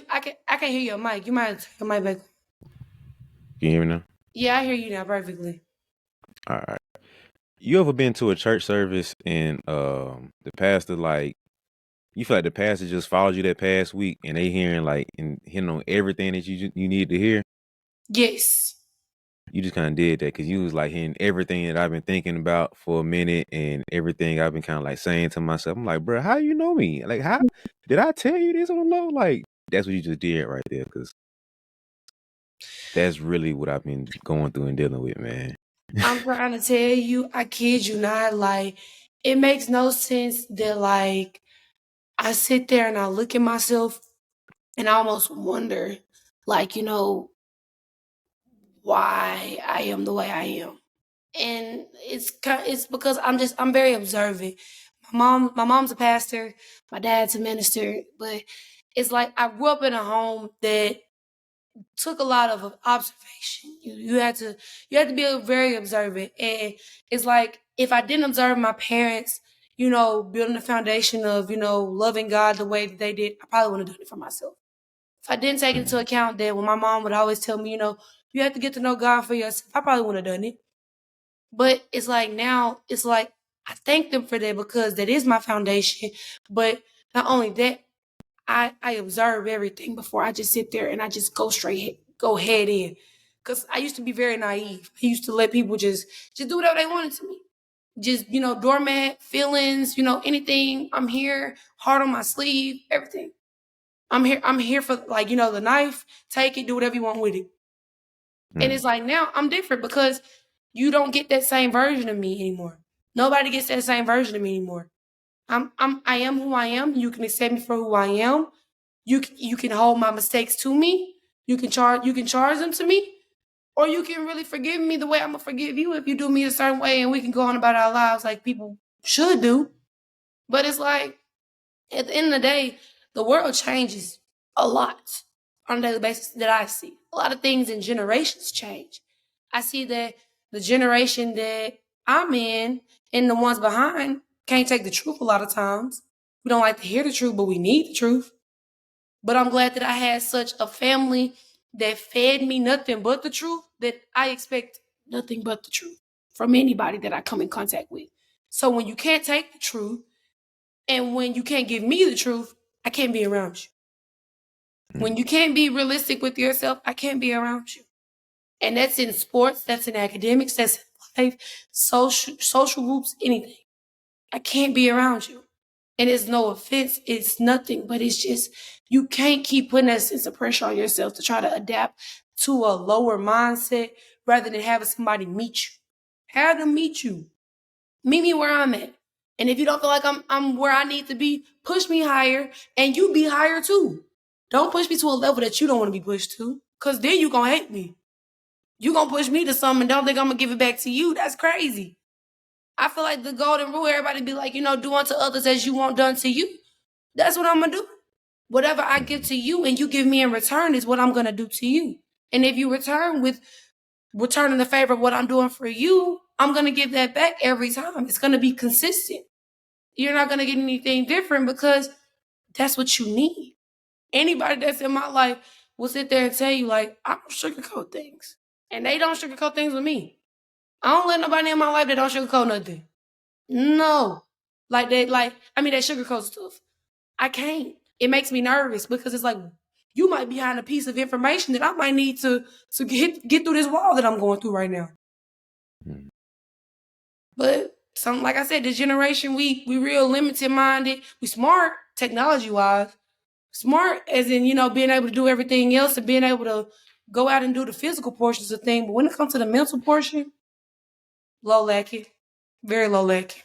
I can hear your mic. You might have to take your mic back. Can you hear me now? Yeah, I hear you now perfectly. All right. You ever been to a church service and the pastor, like, you feel like the pastor just followed you that past week and they hearing like and hitting on everything that you need to hear? Yes. You just kind of did that because you was like hearing everything that I've been thinking about for a minute and everything I've been kind of like saying to myself. I'm like, bro, how you know me? Like, how did I tell you this on the low? Like, that's what you just did right there, because that's really what I've been going through and dealing with, man. I'm trying to tell you, I kid you not, like, it makes no sense that, like, I sit there and I look at myself and I almost wonder, like, why I am the way I am. And it's because I'm very observant. My mom's a pastor, my dad's a minister, but it's like I grew up in a home that took a lot of observation. You had to be very observant, and it's like if I didn't observe my parents, building the foundation of loving God the way that they did, I probably wouldn't have done it for myself. If I didn't take into Mm, account that when my mom would always tell me, you have to get to know God for yourself, I probably wouldn't have done it. But it's like now, it's like I thank them for that because that is my foundation. But not only that, I observe everything before I just sit there and I just go head in. Cause I used to be very naive. I used to let people just do whatever they wanted to me. Just, doormat, feelings, anything. I'm here, heart on my sleeve, everything. I'm here for, like, the knife, take it, do whatever you want with it. And mm, it's like now I'm different because you don't get that same version of me anymore. Nobody gets that same version of me anymore. I am who I am. You can accept me for who I am. You can hold my mistakes to me. You can charge them to me, or you can really forgive me the way I'm gonna forgive you if you do me a certain way, and we can go on about our lives like people should do. But it's like at the end of the day, the world changes a lot on a daily basis that I see. A lot of things in generations change. I see that the generation that I'm in and the ones behind can't take the truth a lot of times. We don't like to hear the truth, but we need the truth. But I'm glad that I had such a family that fed me nothing but the truth, that I expect nothing but the truth from anybody that I come in contact with. So when you can't take the truth and when you can't give me the truth, I can't be around you. When mm. you can't be realistic with yourself, I can't be around you. And that's in sports, that's in academics, that's in life, social groups, anything. I can't be around you. And it's no offense, it's nothing, but it's just you can't keep putting that sense of pressure on yourself to try to adapt to a lower mindset rather than having somebody meet you. Have them meet you. Meet me where I'm at. And if you don't feel like I'm where I need to be, push me higher and you be higher too. Don't push me to a level that you don't want to be pushed to, because then you're going to hate me. You're going to push me to something and don't think I'm going to give it back to you. That's crazy. I feel like the golden rule, everybody be like, do unto others as you want done to you. That's what I'm going to do. Whatever I give to you and you give me in return is what I'm going to do to you. And if you return with returning the favor of what I'm doing for you, I'm going to give that back every time. It's going to be consistent. You're not going to get anything different because that's what you need. Anybody that's in my life will sit there and tell you, like, I don't sugarcoat things. And they don't sugarcoat things with me. I don't let nobody in my life that don't sugarcoat nothing. No. They sugarcoat stuff. I can't. It makes me nervous because it's like, you might be behind a piece of information that I might need to get through this wall that I'm going through right now. Mm. But like I said, this generation, we real limited minded. We smart technology wise. Smart as in, being able to do everything else and being able to go out and do the physical portions of things. But when it comes to the mental portion, low lacking. Very low lacking.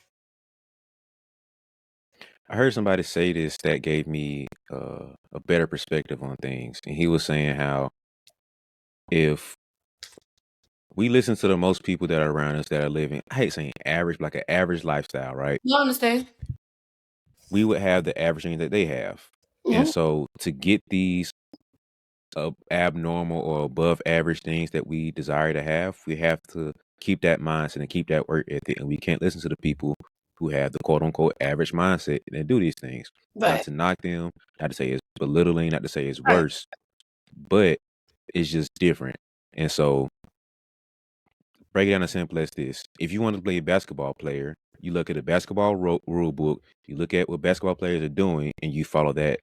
I heard somebody say this that gave me a better perspective on things. And he was saying how if we listen to the most people that are around us that are living, I hate saying average, like an average lifestyle, right? You understand? We would have the average thing that they have. And Mm-hmm. so to get these abnormal or above average things that we desire to have, we have to keep that mindset and keep that work ethic. And we can't listen to the people who have the quote unquote average mindset and do these things. Not Right. to knock them, not to say it's belittling, not to say it's Right. worse, but it's just different. And so break it down as simple as this. If you want to play a basketball player, you look at the basketball rule book, you look at what basketball players are doing, and you follow that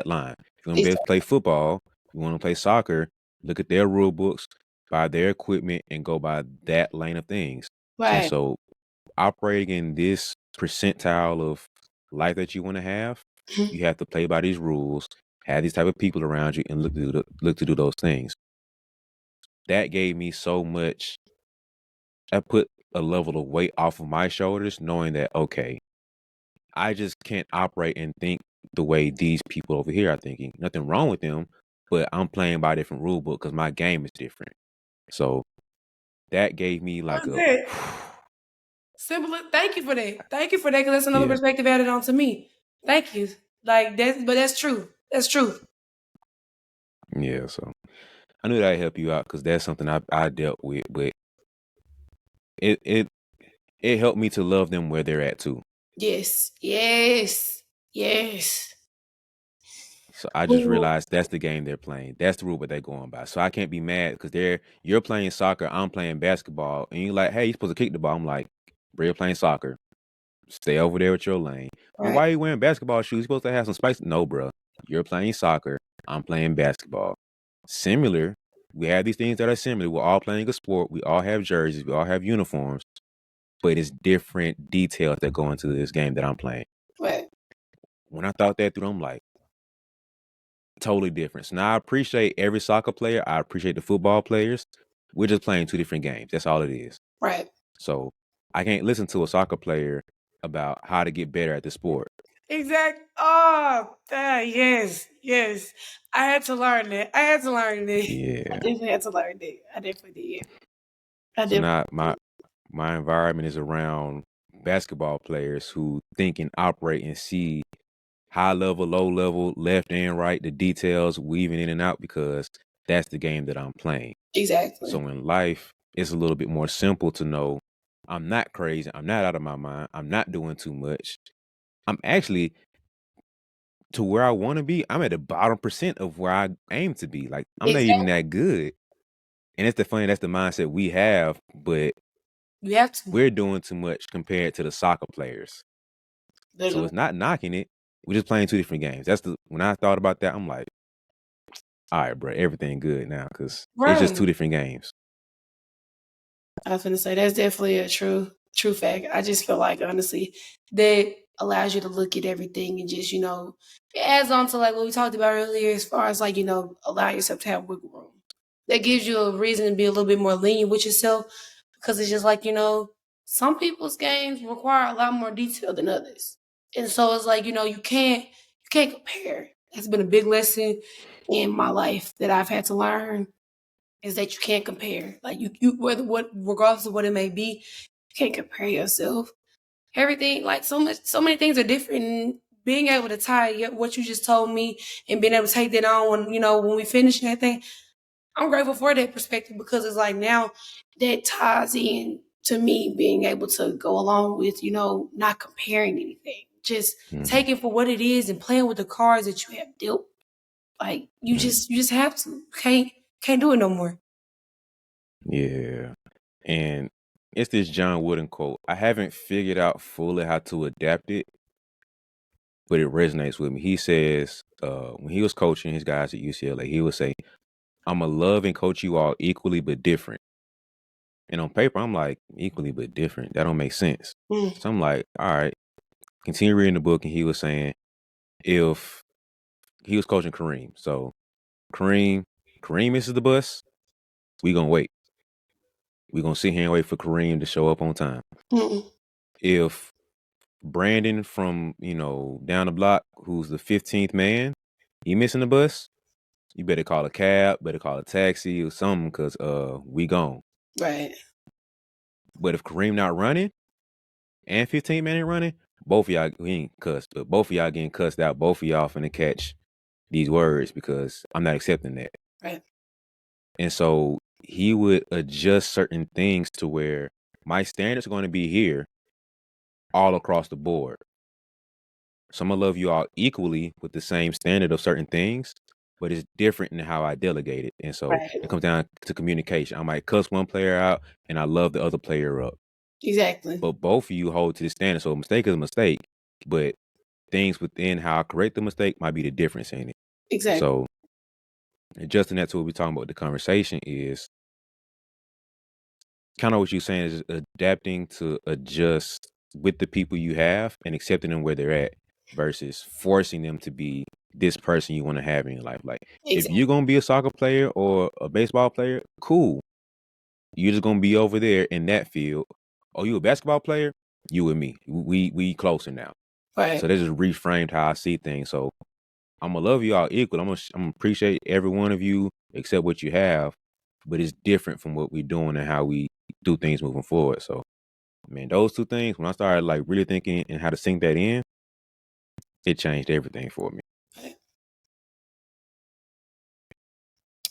line. If you want to be able to play football, you want to play soccer, look at their rule books, buy their equipment, and go by that lane of things. And Right. so operating in this percentile of life that you want to have, Mhm. you have to play by these rules, have these type of people around you, and look to do those things. That gave me so much. I put a level of weight off of my shoulders, knowing that, okay, I just can't operate and think the way these people over here are thinking. Nothing wrong with them, but I'm playing by a different rule book because my game is different. So that gave me like That's a it. Simple. Thank you for that. Thank you for that, because that's another yeah, perspective added on to me. Thank you. But that's true. That's true. yeah. So I knew that'd help you out because that's something I dealt with, but it it it helped me to love them where they're at too. Yes. Yes. Yes. So I just Ooh. realized that's the game they're playing. That's the rule that they're going by. So I can't be mad because you're playing soccer, I'm playing basketball, and you're like, hey, you're supposed to kick the ball. I'm like, bro, you're playing soccer. Stay over there with your lane. Well, Right. why are you wearing basketball shoes? You're supposed to have some spice. No, bro. You're playing soccer. I'm playing basketball. Similar. We have these things that are similar. We're all playing a sport. We all have jerseys. We all have uniforms. But it's different details that go into this game that I'm playing. Right. When I thought that through, I'm like, totally different. So now I appreciate every soccer player. I appreciate the football players. We're just playing two different games. That's all it is. Right. So I can't listen to a soccer player about how to get better at the sport. Exact. Oh, yes. Yes. I had to learn that. I had to learn that. I Yeah. definitely had to learn that. I definitely did. I So definitely now did. my environment is around basketball players who think and operate and see high level, low level, left and right, the details weaving in and out because that's the game that I'm playing. Exactly. So in life, it's a little bit more simple to know I'm not crazy, I'm not out of my mind, I'm not doing too much. I'm actually to where I want to be. I'm at the bottom percent of where I aim to be. Like I'm not even Exactly. that good. And that's the mindset we have, but You have to. we're doing too much compared to the soccer players. So Literally. it's not knocking it. We're just playing two different games. When I thought about that, I'm like, all right, bro, everything good now because it's just Right. two different games. I was gonna say that's definitely a true fact. I just feel like, honestly, that allows you to look at everything and just, it adds on to like what we talked about earlier as far as like, allowing yourself to have wiggle room. That gives you a reason to be a little bit more lenient with yourself, because it's just like, some people's games require a lot more detail than others. And so it's like, you can't compare. has been a big lesson in my life that I've had to learn is that you can't compare. Like you regardless of what it may be, you can't compare yourself. Everything, like so many things are different. And being able to tie what you just told me and being able to take that on when we finish that thing, I'm grateful for that perspective because it's like now that ties in to me being able to go along with, not comparing anything. Just Hmm. taking for what it is and playing with the cards that you have dealt. Like Hmm. you just have to. Can't do it no more. Yeah. And it's this John Wooden quote. I haven't figured out fully how to adapt it, but it resonates with me. He says, when he was coaching his guys at UCLA, he would say, I'm going to love and coach you all equally but different. And on paper, I'm like, equally but different. That don't make sense. Mm, So I'm like, all right, continue reading the book. And he was saying, if he was coaching Kareem. So Kareem misses the bus, we going to wait. We going to sit here and wait for Kareem to show up on time. mm, If Brandon from, down the block, who's the 15th man, he missing the bus, you better call a cab, better call a taxi or something, because we gone. right. But if Kareem not running and 15 man ain't running, both of y'all, we ain't cussed, but both of y'all getting cussed out, both of y'all finna catch these words because I'm not accepting that. Right. And so he would adjust certain things to where my standards are going to be here all across the board. So I'm gonna love you all equally with the same standard of certain things, but it's different in how I delegate it. And so Right. it comes down to communication. I might cuss one player out and I love the other player up. Exactly. But both of you hold to the standard. So a mistake is a mistake, but things within how I correct the mistake might be the difference in it. Exactly. So adjusting that to what we're talking about, the conversation is kind of what you're saying is adapting to adjust with the people you have and accepting them where they're at versus forcing them to be this person you want to have in your life. Like if Exactly. you're gonna be a soccer player or a baseball player, cool. You're just gonna be over there in that field. Oh, you a basketball player? You and me. We closer now. So Right. they just reframed how I see things. So I'm gonna love you all equal. I'm gonna appreciate every one of you except what you have, but it's different from what we're doing and how we do things moving forward. So, man, those two things, when I started like really thinking and how to sink that in, it changed everything for me. Right.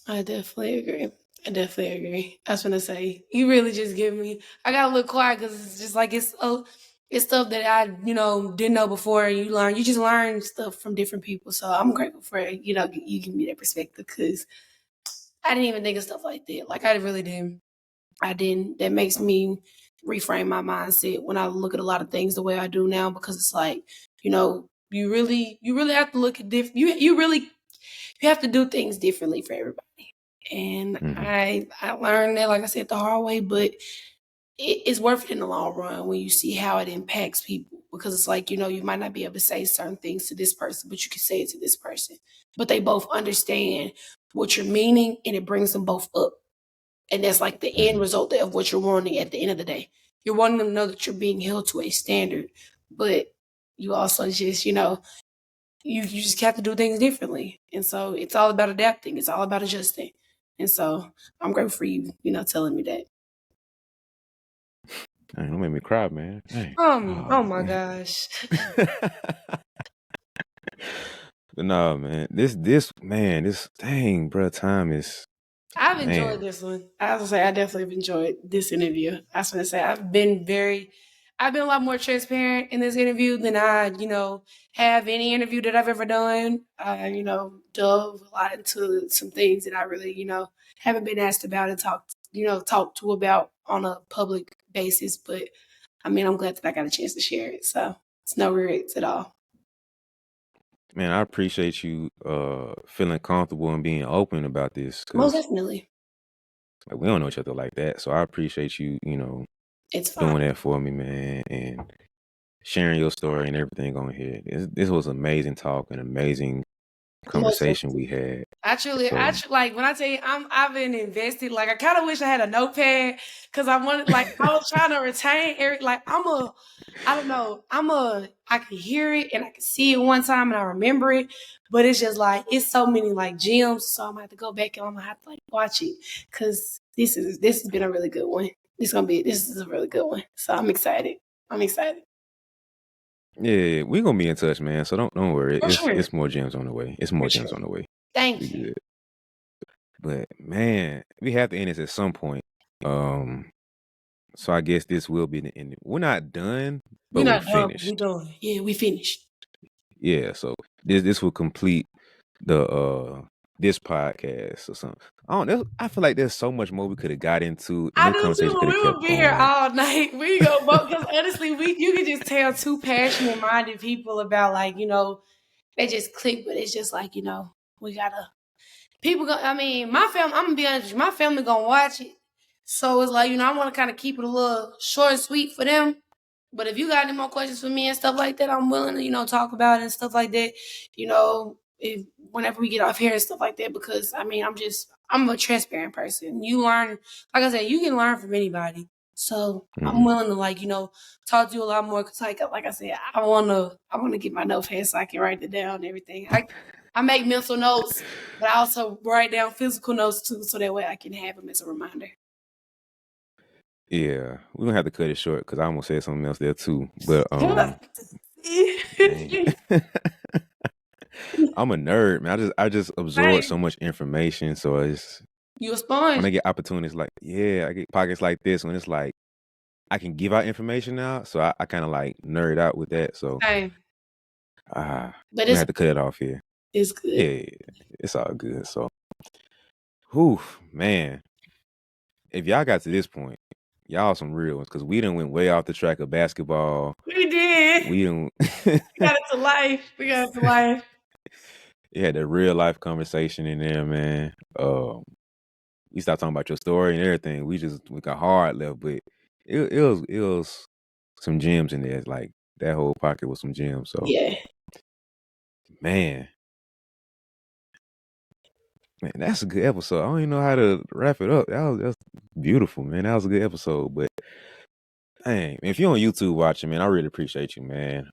I definitely agree. I definitely agree. I was gonna say you really just give me. I got a little quiet because it's just like it's stuff that I didn't know before. You learn. You just learn stuff from different people. So I'm grateful for you give me that perspective because I didn't even think of stuff like that. Like I really didn't. I didn't. That makes me reframe my mindset when I look at a lot of things the way I do now because it's like you really have to look at different. You have to do things differently for everybody. And Hmm. I learned that, like I said, the hard way, but it's worth it in the long run when you see how it impacts people. Because it's like, you might not be able to say certain things to this person, but you can say it to this person. But they both understand what you're meaning and it brings them both up. And that's like the end Hmm. result of what you're wanting at the end of the day. You're wanting them to know that you're being held to a standard, but you also just, you just have to do things differently. And so it's all about adapting. It's all about adjusting. And so I'm grateful for you, telling me that. Dang, don't make me cry, man. Dang. Oh Oh my man. gosh. But no, man. This man, this dang, bro. Time is I've enjoyed man. this one. I was gonna say I definitely have enjoyed this interview. I was gonna say I've been a lot more transparent in this interview than I, have any interview that I've ever done. I, dove a lot into some things that I really, haven't been asked about and talked to about on a public basis. But I mean, I'm glad that I got a chance to share it. So it's no regrets at all. Man, I appreciate you feeling comfortable and being open about this Most because definitely. like we don't know each other like that. So I appreciate you, It's fine. doing that for me, man, and sharing your story and everything on here. This was amazing talk and amazing Most conversation we definitely. had. I truly, So like when I tell you, I've been invested. Like I kind of wish I had a notepad because I wanted, like, I was trying to retain every. Like I don't know, I can hear it and I can see it one time and I remember it, but it's just like it's so many like gems. So I'm gonna have to go back and I'm gonna have to like watch it because this has been a really good one. This is a really good one. So I'm excited. I'm excited yeah, we gonna be in touch, man. So don't worry. for sure. It's more gems on the way. It's For more gems sure. on the way. We Thank you. good. But man, we have to end this at some point. Um, so I guess this will be the end. We're not done, We're but we not done. We finished. done. Yeah, we finished. Yeah, so this will complete the this podcast or something. I don't know. I feel like there's so much more we could have got into, and I this do too, conversation but could have we kept would be here going. all night. We go because honestly, you can just tell two passionate minded people about like, they just click, but it's just like, we gotta people go I mean, my family, I'm gonna be honest with you, my family gonna watch it. So it's like, I wanna kinda keep it a little short and sweet for them. But if you got any more questions for me and stuff like that, I'm willing to, talk about it and stuff like that. If whenever we get off here and stuff like that, because I mean, I'm a transparent person. You learn, like I said, you can learn from anybody. So I'm Mhm. willing to like, talk to you a lot more. Cause like I said, I wanna get my notepad so I can write it down and everything. I make mental notes, but I also write down physical notes too, so that way I can have them as a reminder. Yeah, we're gonna have to cut it short because I almost said something else there too. But dang. I'm a nerd, man. I just absorb so Same. much information. So it's You a when sponge. I get opportunities like, yeah, I get pockets like this when it's like I can give out information now. So I kind of like nerd out with that. So Same. But we're gonna have to cut it off here. it's good. Yeah, it's all good. So whew, man. If y'all got to this point, y'all some real ones because we done went way off the track of basketball. We did. We done We got it to life. We got it to life. it had the real life conversation in there, man. We stopped talking about your story and everything. We got hard left, but it was some gems in there. Like that whole pocket was some gems. So Yeah. man, man, that's a good episode. I don't even know how to wrap it up. That's beautiful, man. That was a good episode. But dang, if you're on YouTube watching, man, I really appreciate you, man.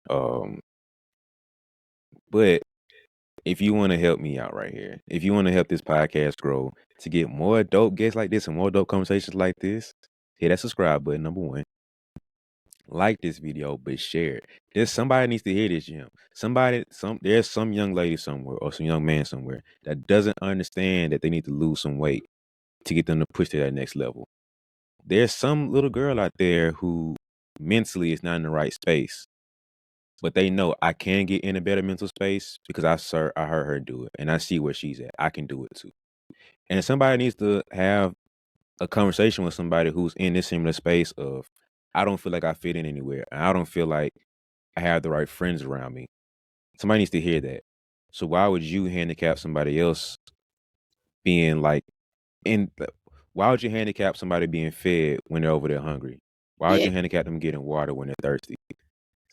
But if you want to help me out right here, if you want to help this podcast grow to get more dope guests like this and more dope conversations like this, hit that subscribe button, number one. Like this video, but share it. There's somebody needs to hear this, Jim. There's some young lady somewhere or some young man somewhere that doesn't understand that they need to lose some weight to get them to push to that next level. There's some little girl out there who mentally is not in the right space, but they know I can get in a better mental space because I heard her do it and I see where she's at. I can do it too. And somebody needs to have a conversation with somebody who's in this similar space of I don't feel like I fit in anywhere. And I don't feel like I have the right friends around me. Somebody needs to hear that. So why would you handicap somebody else being like in why would you handicap somebody being fed when they're over there hungry? Why would Yeah. you handicap them getting water when they're thirsty?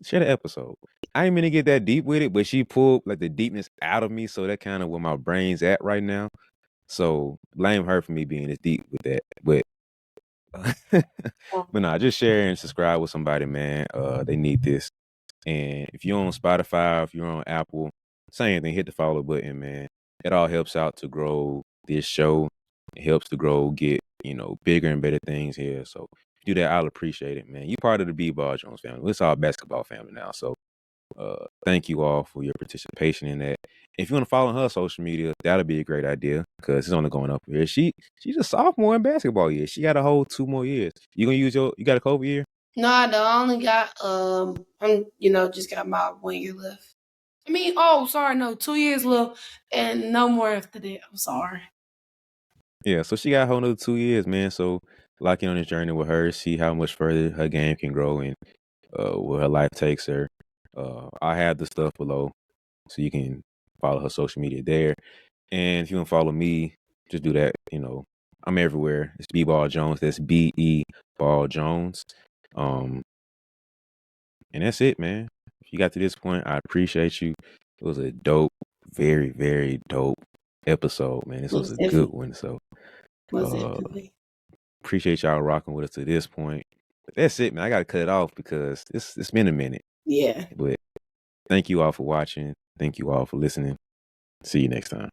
Share the episode. I ain't mean to get that deep with it, but she pulled like the deepness out of me. So that kind of where my brain's at right now. So blame her for me being as deep with that. But but nah, just share and subscribe with somebody, man. They need this. And if you're on Spotify, if you're on Apple, same thing, hit the follow button, man. It all helps out to grow this show. It helps to grow, get, bigger and better things here. So if you do that, I'll appreciate it, man. You part of the BeBall Jones family. It's all basketball family now. So thank you all for your participation in that. If you want to follow her on social media, that'll be a great idea because it's only going up here. She's a sophomore in basketball year. She got a whole 2 more years. You got a COVID year? No, I don't. I only got I'm just got my 1 year left. I mean, oh sorry, no, 2 years left and no more after that. I'm sorry. Yeah, so she got a whole nother 2 years, man. So lock in on this journey with her, see how much further her game can grow and where her life takes her. I have the stuff below, so you can follow her social media there. And if you want to follow me, just do that. I'm everywhere. It's BeBall Jones. That's BE Ball Jones. Um, and that's it, man. If you got to this point, I appreciate you. It was a dope very, very dope episode, man. This was Most a good definitely. one. So Most uh definitely. appreciate y'all rocking with us to this point. But that's it, man. I gotta cut it off because it's been a minute. Yeah. But thank you all for watching. Thank you all for listening. See you next time.